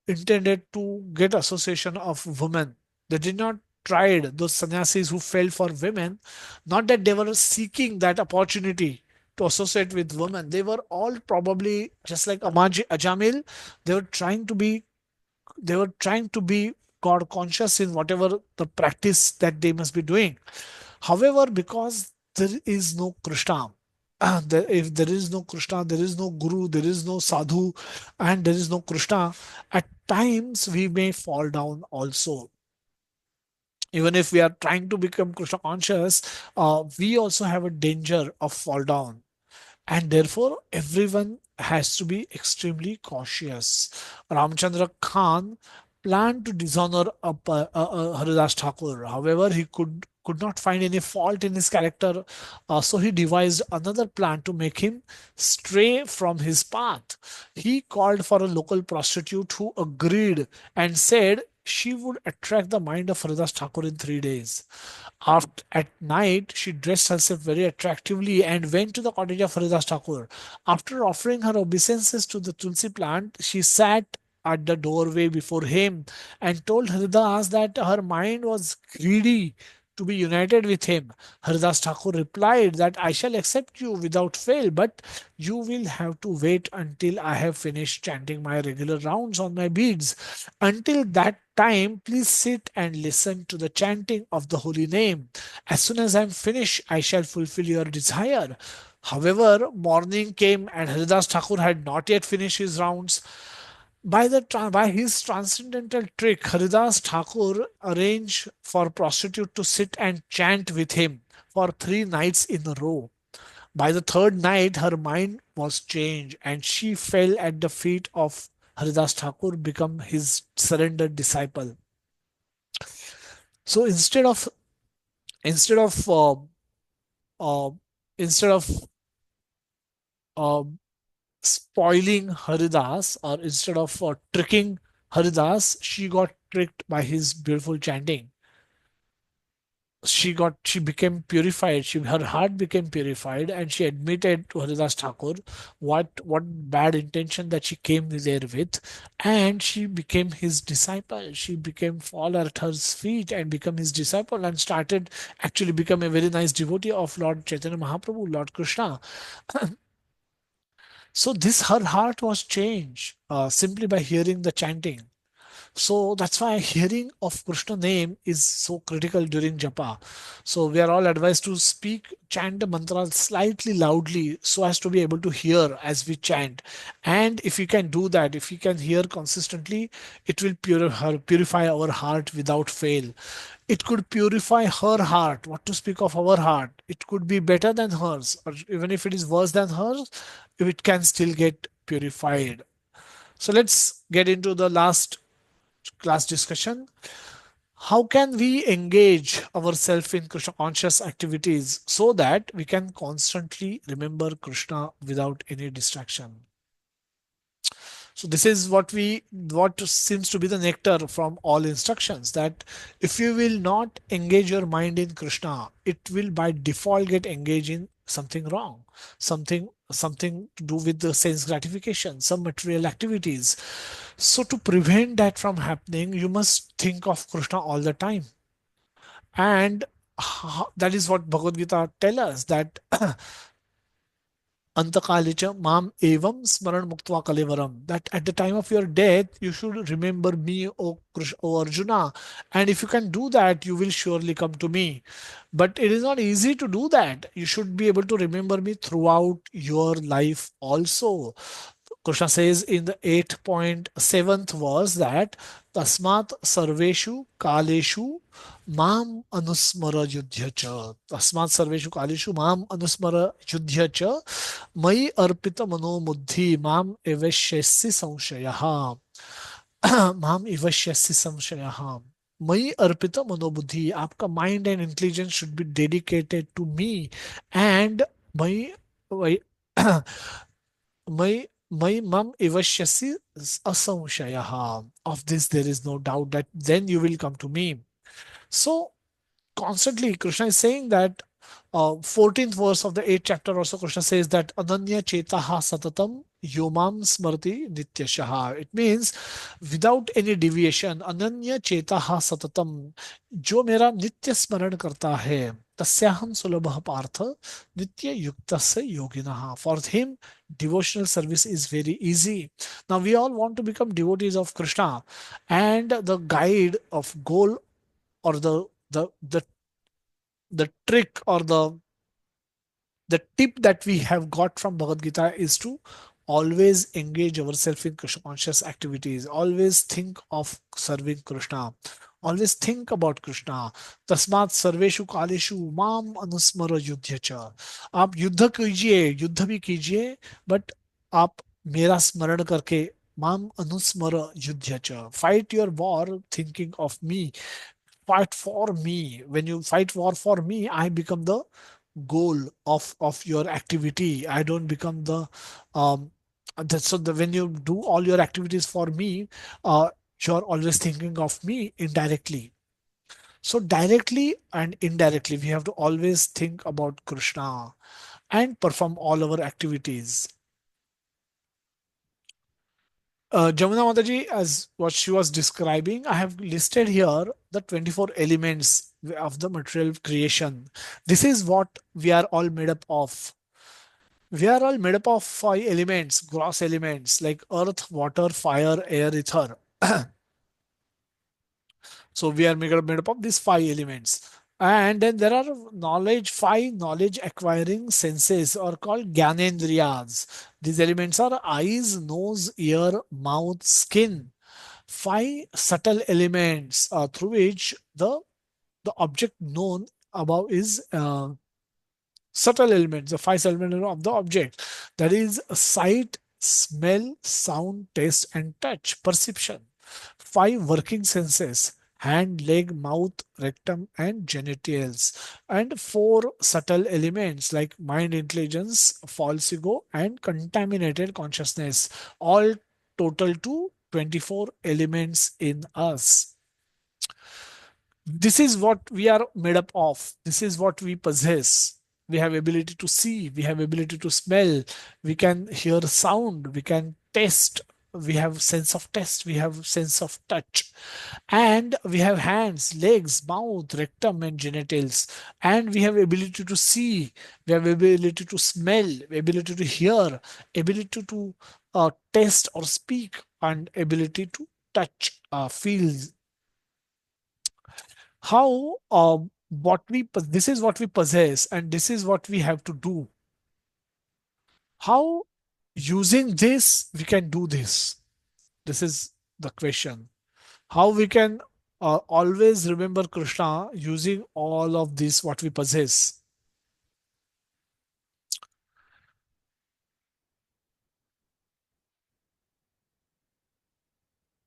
intended to get association of women. They did not tried those sannyasis who fell for women. Not that they were seeking that opportunity to associate with women. They were all probably just like Ajamil. They were trying to be they were trying to be God conscious in whatever the practice that they must be doing. However, because there is no Krishna, if there is no Krishna, there is no Guru, there is no Sadhu, and there is no Krishna, at times we may fall down also. Even if we are trying to become Krishna conscious, we also have a danger of fall down, and therefore everyone has to be extremely cautious. Ramchandra Khan planned to dishonor Haridas Thakur. However, he could not find any fault in his character, so he devised another plan to make him stray from his path. He called for a local prostitute who agreed and said she would attract the mind of Haridas Thakur in 3 days. After, at night, she dressed herself very attractively and went to the cottage of Haridas Thakur. After offering her obeisances to the Tulsi plant, she sat at the doorway before him and told Haridas that her mind was greedy to be united with him. Haridas Thakur replied that I shall accept you without fail, but you will have to wait until I have finished chanting my regular rounds on my beads. Until that time, please sit and listen to the chanting of the holy name. As soon as I am finished, I shall fulfill your desire. However, morning came and Haridas Thakur had not yet finished his rounds. By his transcendental trick, Haridas Thakur arranged for prostitute to sit and chant with him for 3 nights in a row. By the third night, her mind was changed and she fell at the feet of Haridas Thakur, become his surrendered disciple. So instead of uh, instead of uh, spoiling Haridas, or instead of tricking Haridas, she got tricked by his beautiful chanting. She became purified. Her heart became purified, and she admitted to Haridas Thakur what bad intention that she came there with, and she became his disciple. She became fall at his feet and become his disciple, and started actually become a very nice devotee of Lord Chaitanya Mahaprabhu, Lord Krishna. So this her heart was changed simply by hearing the chanting. So that's why hearing of Krishna name is so critical during japa. So we are all advised to speak, chant the mantra slightly loudly so as to be able to hear as we chant. And if we can do that, if we can hear consistently, it will purify our heart without fail. It could purify her heart. What to speak of our heart? It could be better than hers, or even if it is worse than hers, it can still get purified. So let's get into the last class discussion. How can we engage ourselves in Krishna conscious activities so that we can constantly remember Krishna without any distraction? So this is what seems to be the nectar from all instructions, that if you will not engage your mind in Krishna, it will by default get engaged in something wrong, something to do with the sense gratification, some material activities. So to prevent that from happening, you must think of Krishna all the time. And that is what Bhagavad Gita tells us, that Antakalicha mam evam smaran muktva kalevaram. That at the time of your death, you should remember me, O Arjuna. And if you can do that, you will surely come to me. But it is not easy to do that. You should be able to remember me throughout your life also. Krishna says in the 8.7th verse that Tasmat Sarveshu Kaleshu Mam Anusmara Yudhya Cha. Tasmat Sarveshu Kaleshu Mam Anusmara Yudhya Cha. Mai Arpita Mano Muddhi Mam Evashyasi Samshayaha. Mam Evashyasi Samshayaha. Mai Arpita Manobuddhi. आपका mind and intelligence should be dedicated to me, and my my Mai mam ivashyasi asamshayaha. Of this, there is no doubt that then you will come to me. So constantly Krishna is saying that 14th verse of the 8th chapter also Krishna says that ananya chetaha satatam yomam smrti nityashaha. It means without any deviation ananya chetaha satatam, जो मेरा नित्य स्मरण करता है तस्याहम सुलभः पार्थ नित्य युक्तस्य योगिनः. For him devotional service is very easy. Now we all want to become devotees of Krishna, and the guide of goal or the trick or the tip that we have got from Bhagavad Gita is to always engage ourselves in Krishna conscious activities. Always think of serving Krishna. Always think about Krishna. तस्मात् सर्वेषु कालेषु माम अनुस्मर युद्ध च. आप युद्ध कीजिए, युद्ध भी कीजिए, बट आप मेरा स्मरण करके माम अनुस्मर युद्ध च. Fight your war thinking of me. Fight for me. When you fight war for me, I become the goal of your activity. I don't become the when you do all your activities for me, you're always thinking of me indirectly. So directly and indirectly we have to always think about Krishna and perform all our activities. Jamuna Mataji, as what she was describing, I have listed here the 24 elements of the material creation. This is what we are all made up of. We are all made up of five elements, gross elements like earth, water, fire, air, ether. So we are made up of these five elements. And then there are five knowledge acquiring senses or called Gyanendriyas. These elements are eyes, nose, ear, mouth, skin. Five subtle elements through which the object known above is subtle elements, the five elements of the object. That is sight, smell, sound, taste, and touch, perception. Five working senses: hand, leg, mouth, rectum, and genitals. And four subtle elements like mind, intelligence, false ego, and contaminated consciousness. All total to 24 elements in us. This is what we are made up of. This is what we possess. We have ability to see, we have ability to smell, we can hear sound, we can taste, we have sense of taste, we have sense of touch, and we have hands, legs, mouth, rectum, and genitals, and we have ability to see, we have ability to smell, ability to hear, ability to taste or speak, and ability to touch, feel. How this is what we possess and this is what we have to do. How using this we can do this? This is the question. How we can always remember Krishna using all of this what we possess.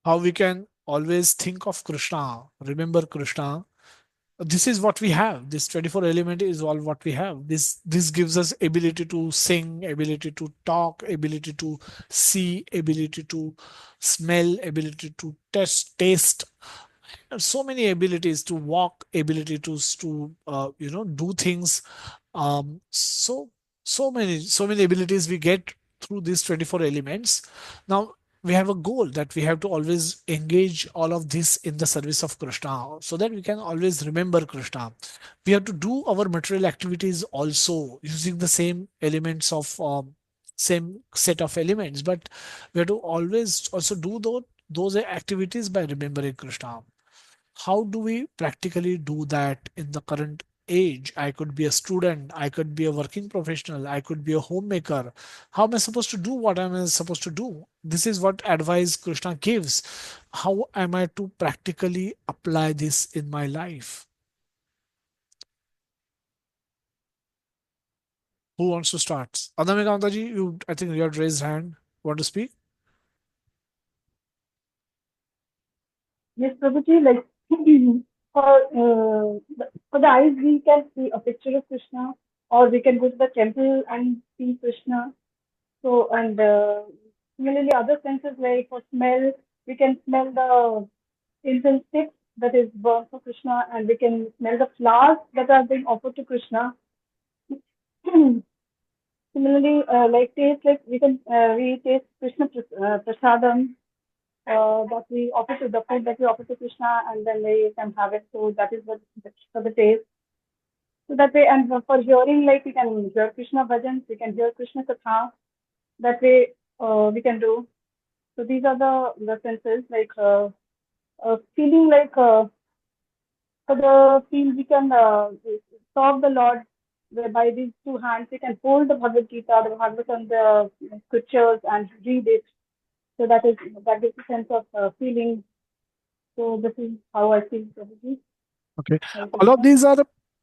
How we can always think of Krishna, remember Krishna. This is what we have. This 24 element is all what we have. This gives us ability to sing, ability to talk, ability to see, ability to smell, ability to taste, so many abilities to walk, ability to do things. So many abilities we get through these 24 elements. Now we have a goal that we have to always engage all of this in the service of Krishna so that we can always remember Krishna. We have to do our material activities also using the same elements of same set of elements, but we have to always also do those activities by remembering Krishna. How do we practically do that in the current age? I could be a student, I could be a working professional, I could be a homemaker. How am I supposed to do what am I supposed to do? This is what advice Krishna gives. How am I to practically apply this in my life? Who wants to start? Anamika Antaji, I think you had raised hand. Want to speak? Yes, Prabhuji, like for the eyes, we can see a picture of Krishna, or we can go to the temple and see Krishna. So, and Similarly, other senses like for smell, we can smell the incense sticks that is burnt for Krishna, and we can smell the flowers that are being offered to Krishna. Similarly, like taste, like we taste prasadam that we offer to the food that we offer to Krishna, and then they can have it. So that is what for the taste. So that way, and for hearing, like we can hear Krishna bhajans, we can hear Krishna katha. That way, we can do. So these are the senses, like feeling like for the feel we can serve the Lord by these two hands. We can hold the Bhagavad Gita, the Bhagavatam, the scriptures, and read it. So that gives a sense of feeling. So this is how I feel, Prabhuji. Okay. Hare All of Krishna. these are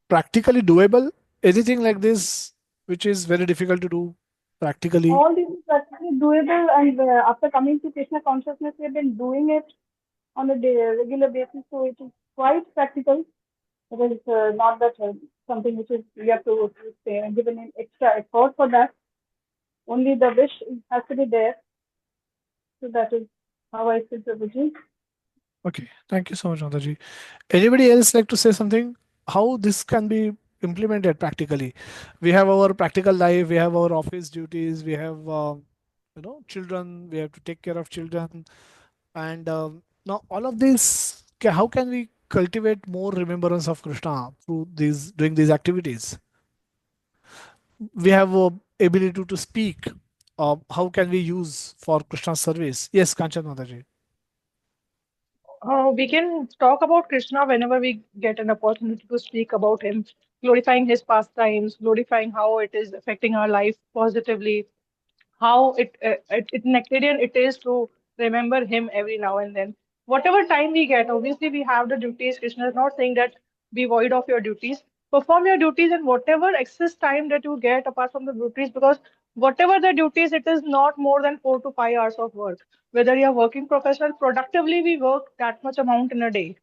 practically doable. Anything like this, which is very difficult to do practically. All these are practically doable, and after coming to Krishna consciousness, we've been doing it on a regular basis. So it is quite practical. It is not that something which is we have to say, give an extra effort for that. Only the wish has to be there. So that is how I feel, Prabhuji. Okay. Thank you so much, Mataji. Anybody else like to say something? How this can be implemented practically? We have our practical life, we have our office duties, we have children, we have to take care of children, and now all of this. How can we cultivate more remembrance of Krishna through these doing these activities? We have ability to speak. How can we use for Krishna's service? Yes, Kanchan Mataji. We can talk about Krishna whenever we get an opportunity to speak about him, glorifying his pastimes, glorifying how it is affecting our life positively, how it nectarian it is to remember him every now and then. Whatever time we get, obviously we have the duties. Krishna is not saying that be void of your duties. Perform your duties and whatever excess time that you get apart from the duties, because whatever the duties, it is not more than 4 to 5 hours of work. Whether you're working professional, productively we work that much amount in a day.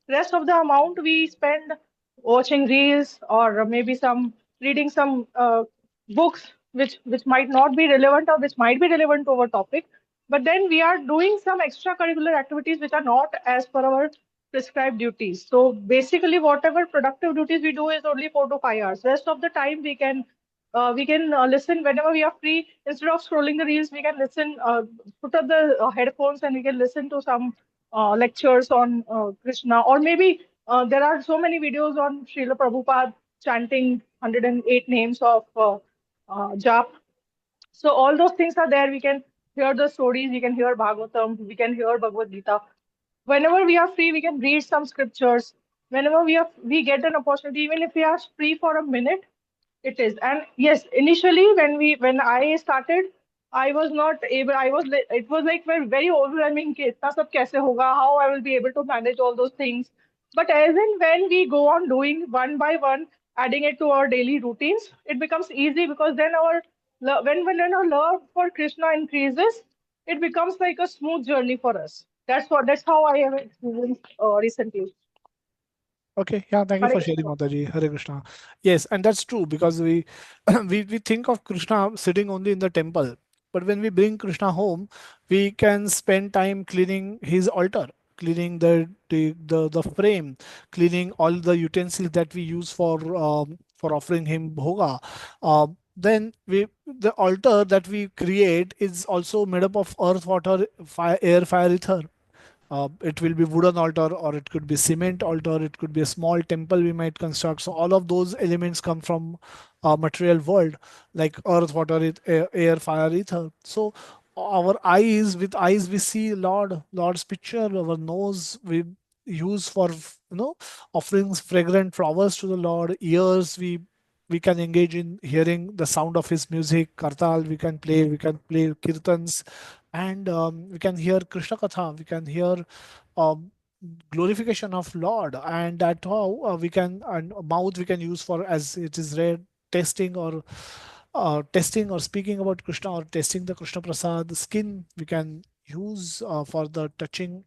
Rest of the amount we spend watching reels or maybe some reading some books which might not be relevant or which might be relevant to our topic, but then we are doing some extracurricular activities which are not as per our prescribed duties. So basically whatever productive duties we do is only 4 to 5 hours. Rest of the time we can listen whenever we are free. Instead of scrolling the reels, we can listen, put up the headphones, and we can listen to some lectures on Krishna. Or maybe there are so many videos on Srila Prabhupada chanting 108 names of Jap. So all those things are there. We can hear the stories, we can hear Bhagavatam, we can hear Bhagavad Gita. Whenever we are free, we can read some scriptures. Whenever we get an opportunity, even if we are free for a minute, it is. And yes, initially when I started, I was not able. It was like very overwhelming. कि इतना सब कैसे होगा? How I will be able to manage all those things? But as in when we go on doing one by one, adding it to our daily routines, it becomes easy, because then when our love for Krishna increases, it becomes like a smooth journey for us. That's how I have experienced recently. Okay, yeah, thank you Hare for sharing, Krishna. Mataji. Hare Krishna. Yes, and that's true because we we think of Krishna sitting only in the temple, but when we bring Krishna home, we can spend time cleaning his altar, cleaning the frame, cleaning all the utensils that we use for offering him bhoga. Then the altar that we create is also made up of earth, water, fire, air, fire, ether. It will be wooden altar or it could be cement altar. It could be a small temple we might construct. So all of those elements come from material world like earth, water, air, fire, ether. So our eyes, with eyes we see Lord's picture. Our nose we use for offerings fragrant flowers to the Lord. Ears we can engage in hearing the sound of his music. Kartal we can play kirtans, and we can hear Krishna Katha, we can hear um, glorification of Lord, and that how we can, and mouth we can use for, as it is read, testing or speaking about Krishna or tasting the Krishna Prasad. The skin we can use for the touching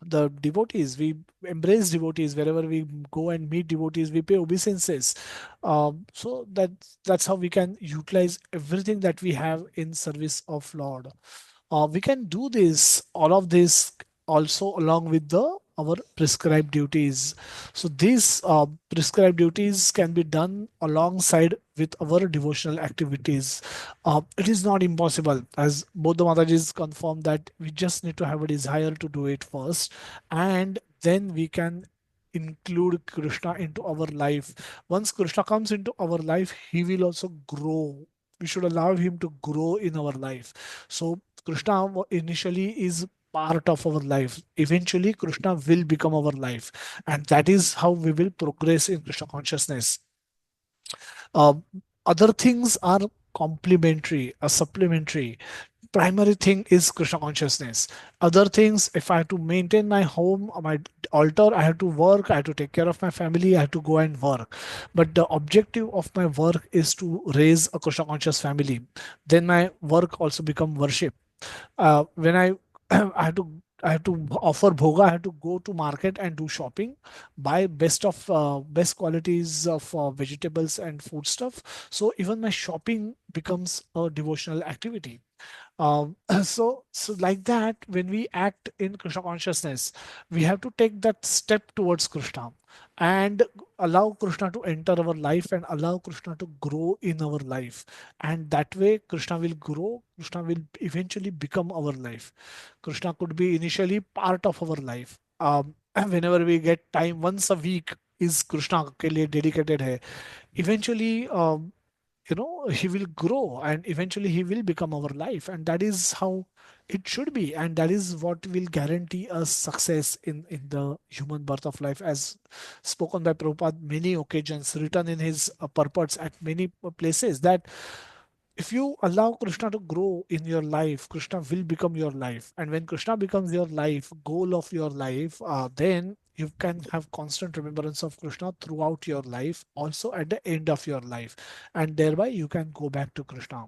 the devotees, we embrace devotees wherever we go and meet devotees, we pay obeisances. So that's how we can utilize everything that we have in service of Lord. We can do this, all of this, also along with the our prescribed duties. So these prescribed duties can be done alongside with our devotional activities. It is not impossible, as both the Matajis confirm, that we just need to have a desire to do it first, and then we can include Krishna into our life. Once Krishna comes into our life, he will also grow. We should allow him to grow in our life. So Krishna initially is part of our life. Eventually, Krishna will become our life, and that is how we will progress in Krishna consciousness. Uh, Other things are complementary, supplementary. Primary thing is Krishna consciousness. Other things, if I have to maintain my home, my altar, I have to work, I have to take care of my family, I have to go and work. But the objective of my work is to raise a Krishna conscious family. Then my work also become worship. When I I have to offer bhoga, I have to go to market and do shopping, buy best qualities of vegetables and food stuff. So even my shopping becomes a devotional activity. So like that, when we act in Krishna consciousness, we have to take that step towards Krishna and allow Krishna to enter our life and allow Krishna to grow in our life. And that way, Krishna will grow, Krishna will eventually become our life. Krishna could be initially part of our life. Whenever we get time, once a week is Krishna के लिए dedicated है. Eventually, he will grow and eventually he will become our life, and that is how it should be, and that is what will guarantee us success in the human birth of life, as spoken by Prabhupada many occasions, written in his purports at many places, that if you allow Krishna to grow in your life, Krishna will become your life. And when Krishna becomes your life, goal of your life, then you can have constant remembrance of Krishna throughout your life, also at the end of your life. And thereby you can go back to Krishna.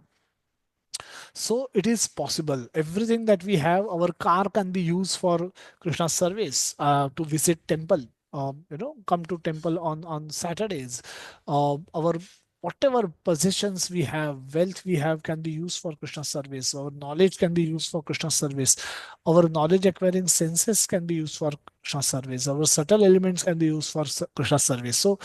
So it is possible. Everything that we have, our car can be used for Krishna service, to visit temple. Come to temple on Saturdays. Our whatever possessions we have, wealth we have, can be used for Krishna service. Our knowledge can be used for Krishna service. Our knowledge acquiring senses can be used for Krishna service. Our subtle elements can be used for Krishna service. So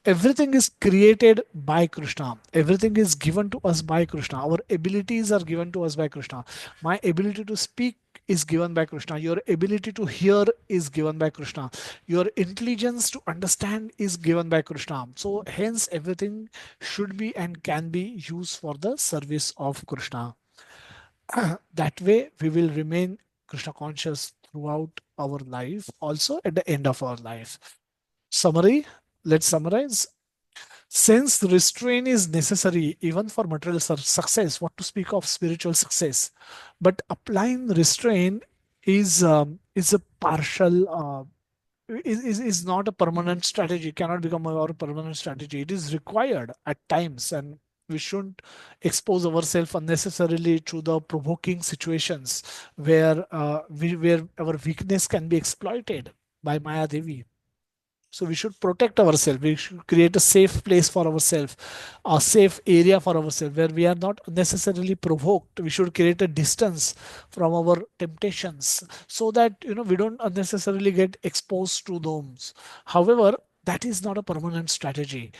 everything is created by Krishna. Everything is given to us by Krishna. Our abilities are given to us by Krishna. My ability to speak is given by Krishna. Your ability to hear is given by Krishna. Your intelligence to understand is given by Krishna. So, hence, everything should be and can be used for the service of Krishna. That way, we will remain Krishna conscious throughout our life, also at the end of our life. Summary, let's summarize. Since restraint is necessary even for material success, what to speak of spiritual success? But applying restraint is a partial, is not a permanent strategy. Cannot become our permanent strategy. It is required at times, and we shouldn't expose ourselves unnecessarily to the provoking situations where our weakness can be exploited by Maya Devi. So we should protect ourselves. We should create a safe place for ourselves, a safe area for ourselves where we are not necessarily provoked. We should create a distance from our temptations so that we don't unnecessarily get exposed to those. However, that is not a permanent strategy.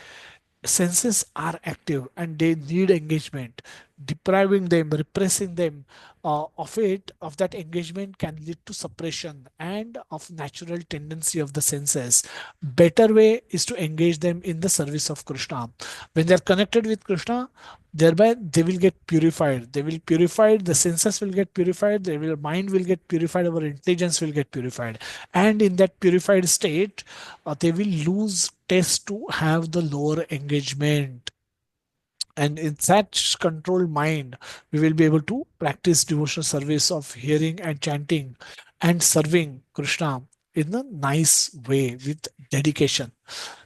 Senses are active and they need engagement. Depriving them, repressing them of that engagement can lead to suppression and of natural tendency of the senses. Better way is to engage them in the service of Krishna. When they are connected with Krishna, thereby they will get purified. They will purified, the senses will get purified, their mind will get purified, our intelligence will get purified. And in that purified state, they will lose taste to have the lower engagement. And in such controlled mind, we will be able to practice devotional service of hearing and chanting and serving Krishna in a nice way with dedication.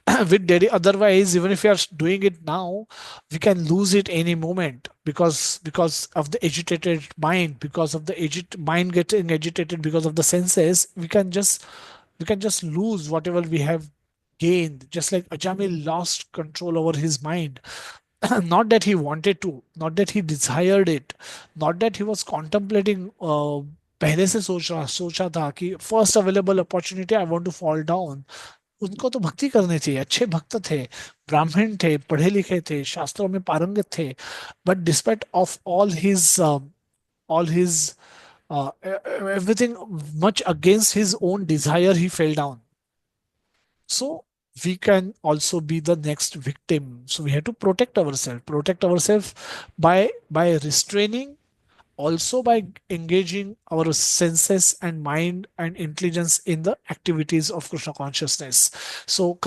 Otherwise, even if we are doing it now, we can lose it any moment, because of the agitated mind, because of the mind getting agitated because of the senses. We can just lose whatever we have gained, just like Ajamil lost control over his mind. Not that he wanted to, not that he desired it, not that he was contemplating, पहले से सोचा था कि first available opportunity I want to fall down. उनको तो भक्ति करनी चाहिए, अच्छे भक्त थे, ब्राह्मण थे, पढ़े लिखे थे, शास्त्रों में पारंगत थे. But despite of all his everything much against his own desire, he fell down. So we can also be the next victim. So we have to protect ourselves by restraining, also by engaging our senses and mind and intelligence in the activities of Krishna consciousness. So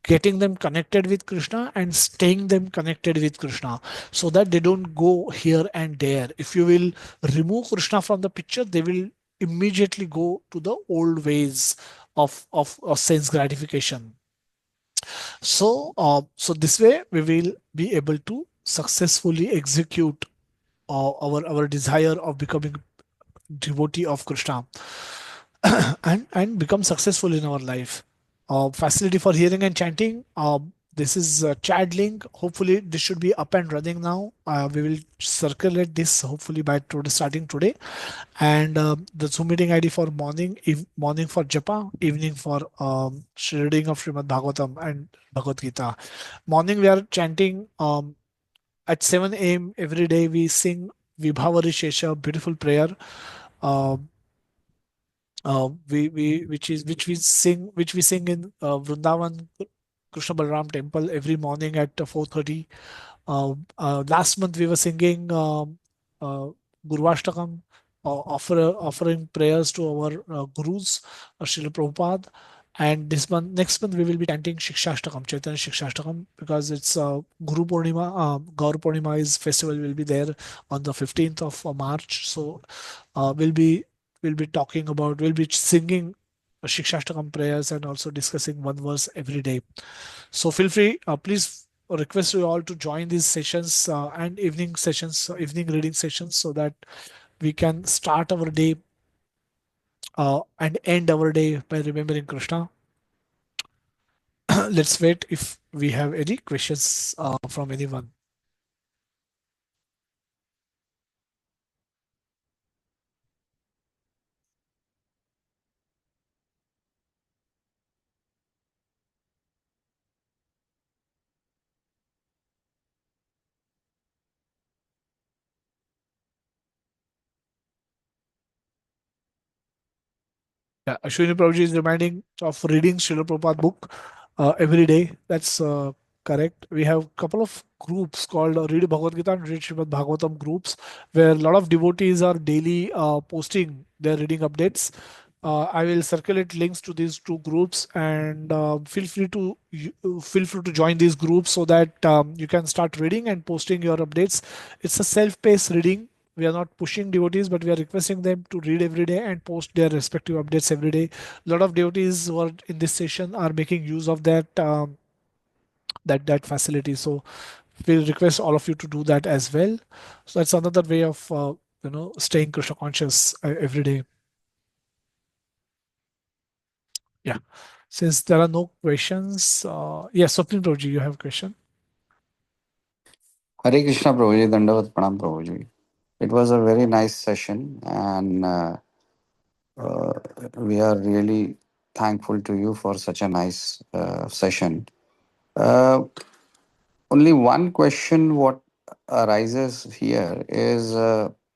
getting them connected with Krishna and staying them connected with Krishna, so that they don't go here and there. If you will remove Krishna from the picture, they will immediately go to the old ways of sense gratification. So this way we will be able to successfully execute our desire of becoming devotee of Krishna, and become successful in our life. Facility for hearing and chanting. This is chat link. Hopefully, this should be up and running now. We will circulate this hopefully by today, starting today. And the Zoom meeting ID for morning for japa, evening for reading of Srimad Bhagavatam and Bhagavad Gita. Morning we are chanting at 7 a.m. every day. We sing Vibhavari Shesha, beautiful prayer. Uh, which we sing in Vrindavan Krishna Balram temple every morning at 4:30. Last month we were singing Gurvashtakam, offering prayers to our gurus, Srila Prabhupada. And next month, we will be chanting Shikshashtakam, Chaitanya Shikshashtakam, because it's Guru Purnima. Gaur Purnima is festival will be there on the 15th of March. So we'll be talking about, we'll be singing Shikshashtakam prayers and also discussing one verse every day. So feel free, please request you all to join these sessions and evening sessions, evening reading sessions, so that we can start our day and end our day by remembering Krishna. Let's wait if we have any questions from anyone. Yeah, Ashwini Prabhuji is reminding of reading Srila Prabhupada book every day. That's correct. We have a couple of groups called Read Bhagavad Gita and Read Srimad Bhagavatam groups, where a lot of devotees are daily posting their reading updates. I will circulate links to these two groups, and feel free to join these groups, so that you can start reading and posting your updates. It's a self-paced reading. We are not pushing devotees, but we are requesting them to read every day and post their respective updates every day. A lot of devotees who are in this session are making use of that facility. So we request all of you to do that as well. So that's another way of staying Krishna conscious every day. Yeah. Since there are no questions, yes, Swapnil Prabhuji, you have a question. Hare Krishna Prabhuji, Dandavat Pranam Prabhuji. It was a very nice session, and uh, we are really thankful to you for such a nice session. Uh, Only one question what arises here is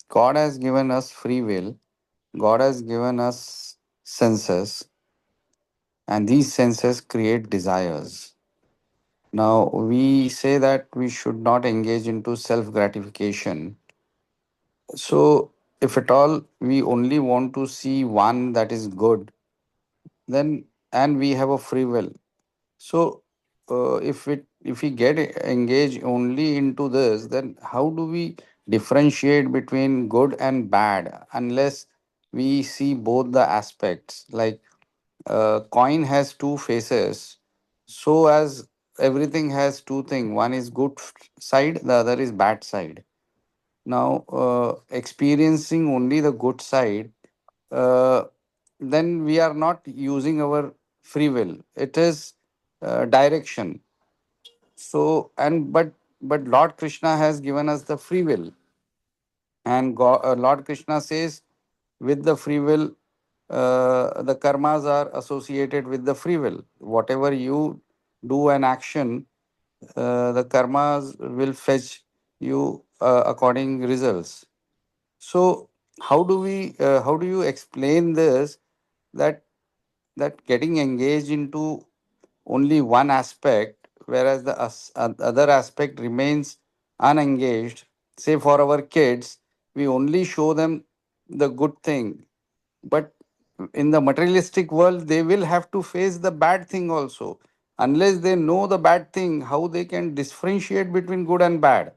God has given us free will, God has given us senses, and these senses create desires. Now, we say that we should not engage into self gratification. So, if at all we only want to see one that is good, then and we have a free will. So, if we get engaged only into this, then how do we differentiate between good and bad? Unless we see both the aspects. Like coin has two faces, so as everything has two things. One is good side, the other is bad side. Now, experiencing only the good side, uh, then we are not using our free will. It is direction. So, and but Lord Krishna has given us the free will, and Lord Krishna says, with the free will, the karmas are associated with the free will. Whatever you do an action, the karmas will fetch you according results. So how do you explain this, that getting engaged into only one aspect, whereas the other aspect remains unengaged? Say for our kids, we only show them the good thing, but in the materialistic world, they will have to face the bad thing also. Unless they know the bad thing, how they can differentiate between good and bad?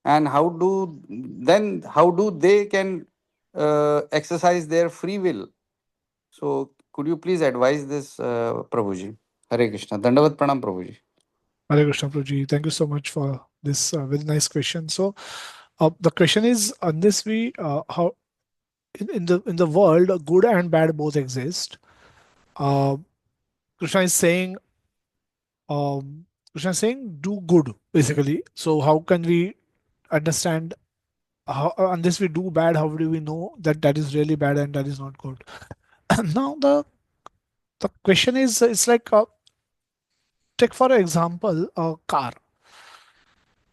And how do they can exercise their free will? So could you please advise this, Prabhuji? Hare Krishna. Dandavat Pranam, Prabhuji. Hare Krishna, Prabhuji. Thank you so much for this very nice question. So, the question is on this: we how in the world, good and bad both exist. Uh, Krishna is saying, Krishna is saying, do good basically. So, how can we understand how unless we do bad? How do we know that that is really bad and that is not good? Now, the question is, it's like take for example a car.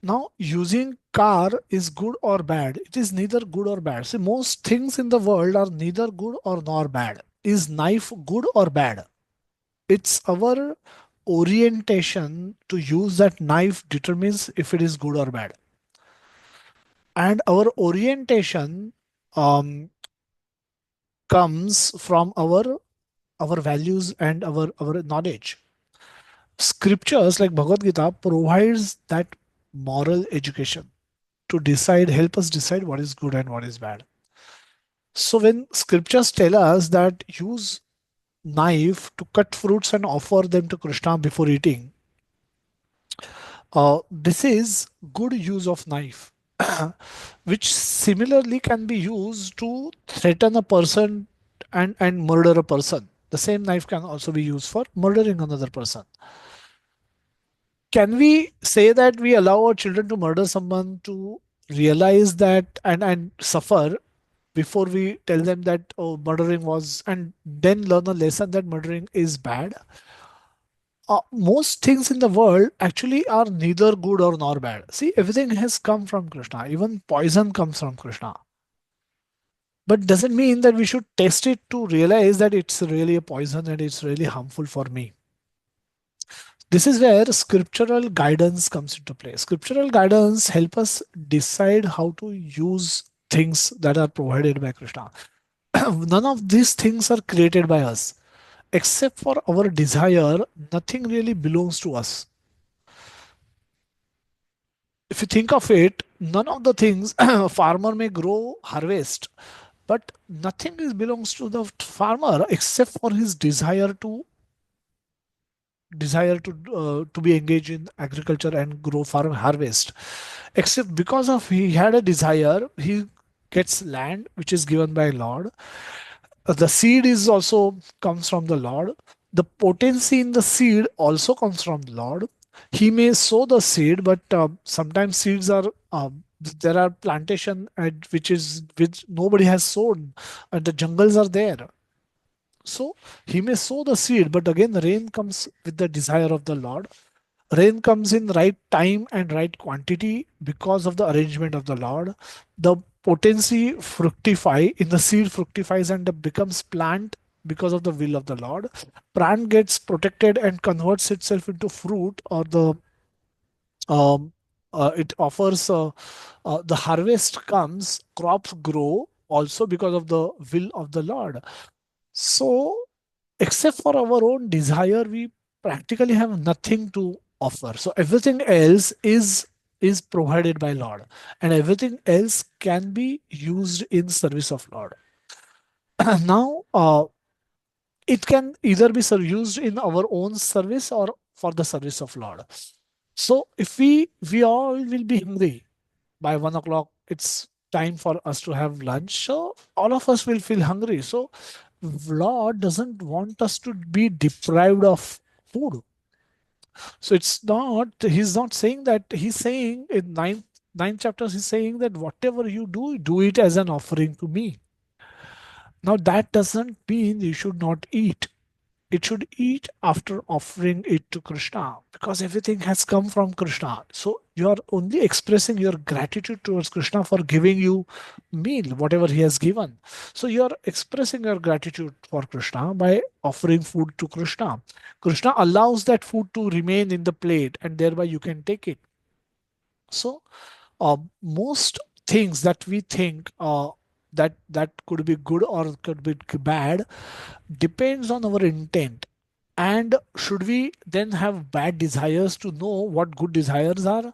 Now, using car is good or bad. It is neither good or bad. See, most things in the world are neither good or nor bad. Is knife good or bad? It's our orientation to use that knife determines if it is good or bad. And our orientation um, comes from our values and our knowledge. Scriptures like Bhagavad Gita provides that moral education to decide, help us decide what is good and what is bad. So when scriptures tell us that use knife to cut fruits and offer them to Krishna before eating, this is good use of knife, which similarly can be used to threaten a person and murder a person. The same knife can also be used for murdering another person. Can we say that we allow our children to murder someone to realize that and suffer before we tell them that oh murdering was, and then learn a lesson that murdering is bad? Most things in the world actually are neither good or nor bad. See, everything has come from Krishna. Even poison comes from Krishna. But doesn't mean that we should test it to realize that it's really a poison and it's really harmful for me. This is where scriptural guidance comes into play. Scriptural guidance help us decide how to use things that are provided by Krishna. None of these things are created by us. Except for our desire, nothing really belongs to us. If you think of it, none of the things a farmer may grow, harvest, but nothing is belongs to the farmer except for his desire to be engaged in agriculture and grow farm harvest. Except because of he had a desire, he gets land which is given by Lord. The seed is also comes from the Lord. The potency in the seed also comes from the Lord. He may sow the seed, but sometimes seeds are there are plantation which nobody has sown, and the jungles are there. So he may sow the seed, but again the rain comes with the desire of the Lord. Rain comes in right time and right quantity because of the arrangement of the Lord. The potency fructify in the seed fructifies and becomes plant because of the will of the Lord. Plant gets protected and converts itself into fruit, or um, it offers the harvest comes, crops grow also because of the will of the Lord. So except for our own desire, we practically have nothing to offer. So everything else is provided by Lord, and everything else can be used in service of Lord. Now, it can either be used in our own service or for the service of Lord. So if we all will be hungry by 1 o'clock, it's time for us to have lunch. So all of us will feel hungry. So Lord doesn't want us to be deprived of food. So it's not, he's not saying that, he's saying in nine chapters, he's saying that whatever you do, do it as an offering to me. Now that doesn't mean you should not eat. It should eat after offering it to Krishna, because everything has come from Krishna. So you are only expressing your gratitude towards Krishna for giving you meal, whatever he has given. So you are expressing your gratitude for Krishna by offering food to Krishna. Krishna allows that food to remain in the plate and thereby you can take it. So most things that we think that could be good or could be bad depends on our intent. And should we then have bad desires to know what good desires are?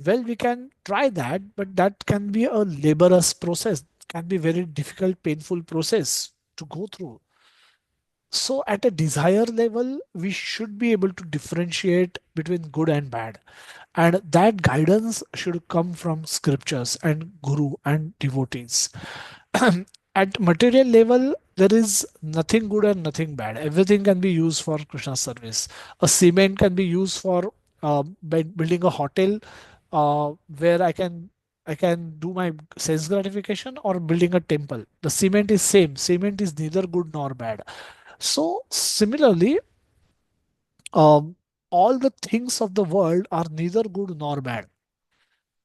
Well, we can try that, but that can be a laborious process, can be very difficult, painful process to go through. So, at a desire level, we should be able to differentiate between good and bad. And that guidance should come from scriptures and guru and devotees. At material level, there is nothing good and nothing bad. Everything can be used for Krishna service. A cement can be used for building a hotel where I can do my sense gratification, or building a temple. The cement is same. Cement is neither good nor bad. So similarly, um, all the things of the world are neither good nor bad,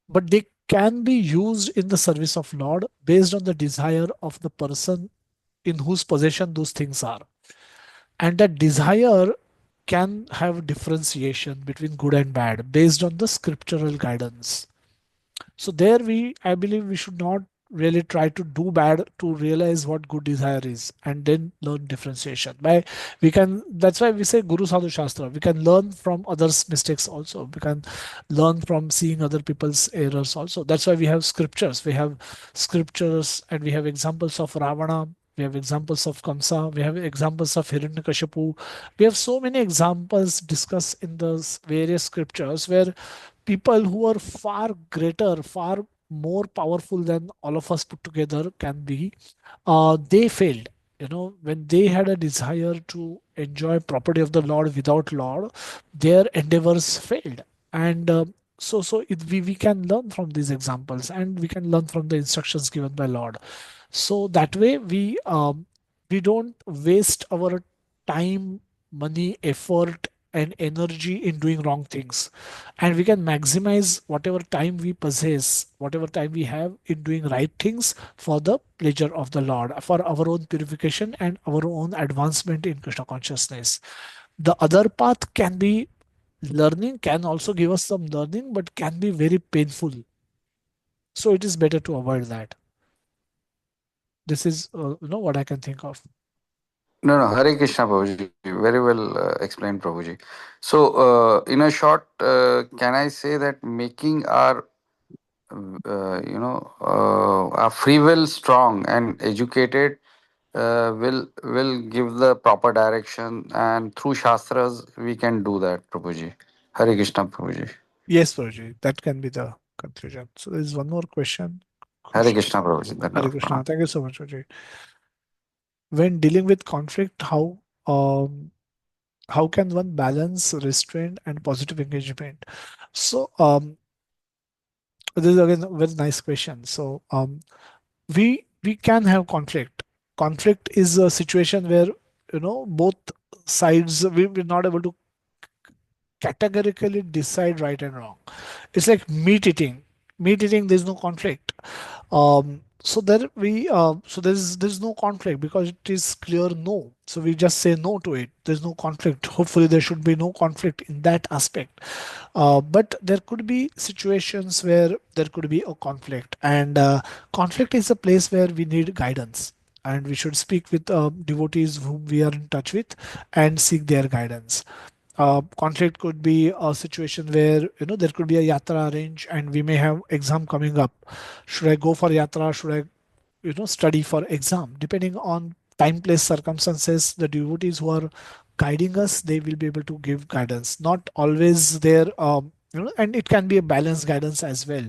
but they can be used in the service of Lord based on the desire of the person in whose possession those things are. And that desire can have differentiation between good and bad based on the scriptural guidance. So there I believe we should not really try to do bad to realize what good desire is and then learn differentiation. That's why we say Guru Sadhu Shastra. We can learn from others' mistakes also. We can learn from seeing other people's errors also. That's why we have scriptures. We have scriptures and we have examples of Ravana. We have examples of Kamsa. We have examples of Hiranyakashipu. We have so many examples discussed in those various scriptures where people who are far greater, far more powerful than all of us put together can be, they failed. When they had a desire to enjoy property of the Lord without Lord, their endeavors failed. And we can learn from these examples, and we can learn from the instructions given by Lord. So that way we don't waste our time, money, effort, and energy in doing wrong things, and we can maximize whatever time we possess, whatever time we have in doing right things for the pleasure of the Lord, for our own purification and our own advancement in Krishna consciousness. The other path can be learning, can also give us some learning, but can be very painful. So it is better to avoid that. This is what I can think of. No, no, Hare Krishna, Prabhuji. Very well explained, Prabhuji. So, in a short, can I say that making our free will strong and educated will give the proper direction, and through shastras we can do that, Prabhuji. Hare Krishna, Prabhuji. Yes, Prabhuji, that can be the conclusion. So there is one more question. Hare Krishna. Krishna, Prabhuji. Hare Dandavat Krishna. pranam. Thank you so much, Prabhuji. When dealing with conflict, um, how can one balance restraint and positive engagement? So this is again a very nice question. So we can have conflict. Conflict is a situation where both sides we're not able to categorically decide right and wrong. It's like meat eating. Meat eating, there's no conflict. So there's no conflict because it is clear no. So we just say no to it. There's no conflict. Hopefully there should be no conflict in that aspect. But there could be situations where there could be a conflict, and conflict is a place where we need guidance, and we should speak with devotees whom we are in touch with and seek their guidance. Conflict could be a situation where there could be a yatra arranged and we may have exam coming up. Should I go for yatra? Should I study for exam. Depending on time, place, circumstances, the devotees who are guiding us, they will be able to give guidance. Not always there, and it can be a balanced guidance as well.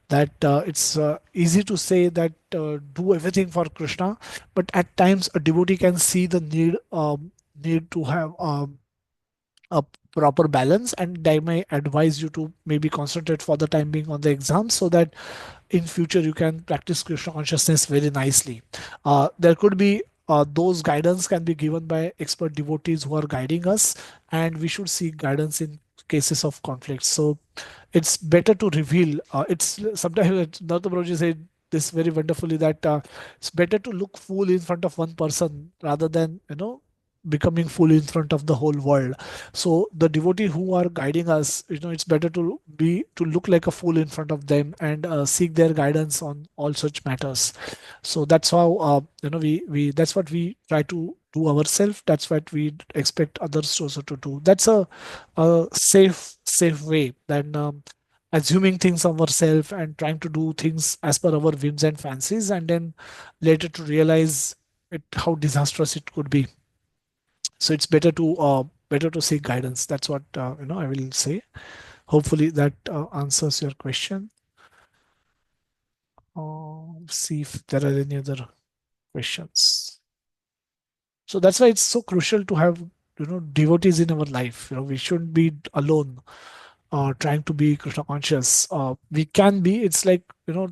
That it's easy to say that do everything for Krishna, but at times a devotee can see the need to have a proper balance, and they may advise you to maybe concentrate for the time being on the exam, so that in future you can practice Krishna consciousness very nicely. There could be those guidance can be given by expert devotees who are guiding us, and we should seek guidance in cases of conflict. So it's better to reveal. It's sometimes Narada Prabhuji said this very wonderfully, that it's better to look fool in front of one person rather than becoming fool in front of the whole world. So the devotee who are guiding us, it's better to look like a fool in front of them, and seek their guidance on all such matters. So that's how we that's what we try to do ourselves. That's what we expect others also to do. That's a safe way than assuming things of ourselves and trying to do things as per our whims and fancies, and then later to realize it how disastrous it could be. So it's better to seek guidance. That's what I will say. Hopefully that answers your question. See if there are any other questions. So that's why it's so crucial to have devotees in our life. We shouldn't be alone trying to be Krishna conscious. We can be. It's like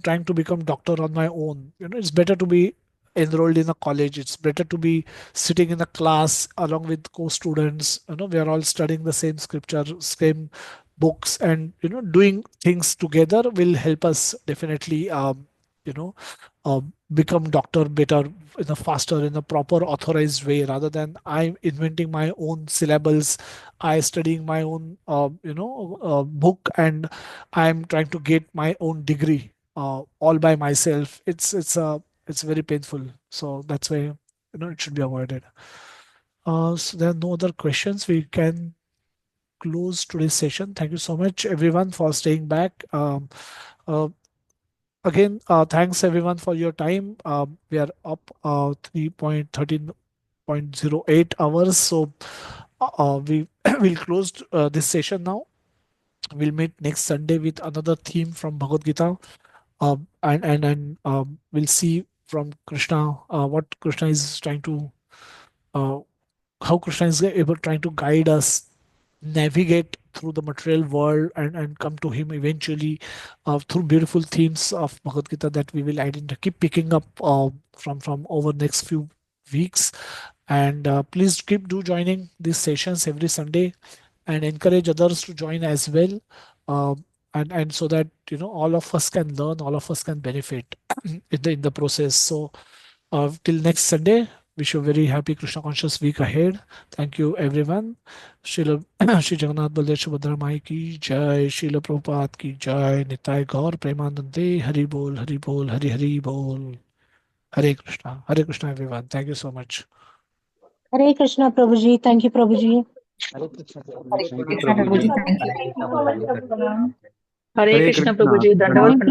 trying to become doctor on my own. It's better to be enrolled in a college. It's better to be sitting in a class along with co-students. We are all studying the same scripture, same books, and doing things together will help us definitely. You know uh, Become doctor better in a faster, in a proper authorized way, rather than I'm inventing my own syllables, I studying my own book, and I'm trying to get my own degree all by myself. It's very painful. So that's why it should be avoided. So there are no other questions. We can close today's session. Thank you so much everyone for staying back. Uh, Again, thanks everyone for your time. We are up 3.13.08 hours. So we will close this session now. We'll meet next Sunday with another theme from Bhagavad Gita. And we'll see from Krishna what Krishna is trying to, uh, how Krishna is able trying to guide us navigate through the material world, and come to him eventually through beautiful themes of Bhagavad Gita that we will identify, keep picking up from over next few weeks. And please keep do joining these sessions every Sunday, and encourage others to join as well. And so that all of us can learn, all of us can benefit in the process. So till next Sunday, wish you a very happy Krishna conscious week ahead. Thank you, everyone. Srila Shri Jagannath Baldev Subhadra Mai ki Jai, Srila Prabhupada ki Jai, Nitai Gaur Premanande, Hari Bol, Hari Bol, Hari Hari Bol. Hare Krishna, everyone. Thank you so much. Hare Krishna, Prabhuji. Thank you, Prabhuji. Hare Krishna Prabhuji. Hare Thank you Krishna Prabhuji. Prabhuji, thank Hare you. Krishna Thank you so much, Prabhuji. everyone. Hare Hare Krishna Krishna. Prabhuji, Dandavat Thank you. Pranam.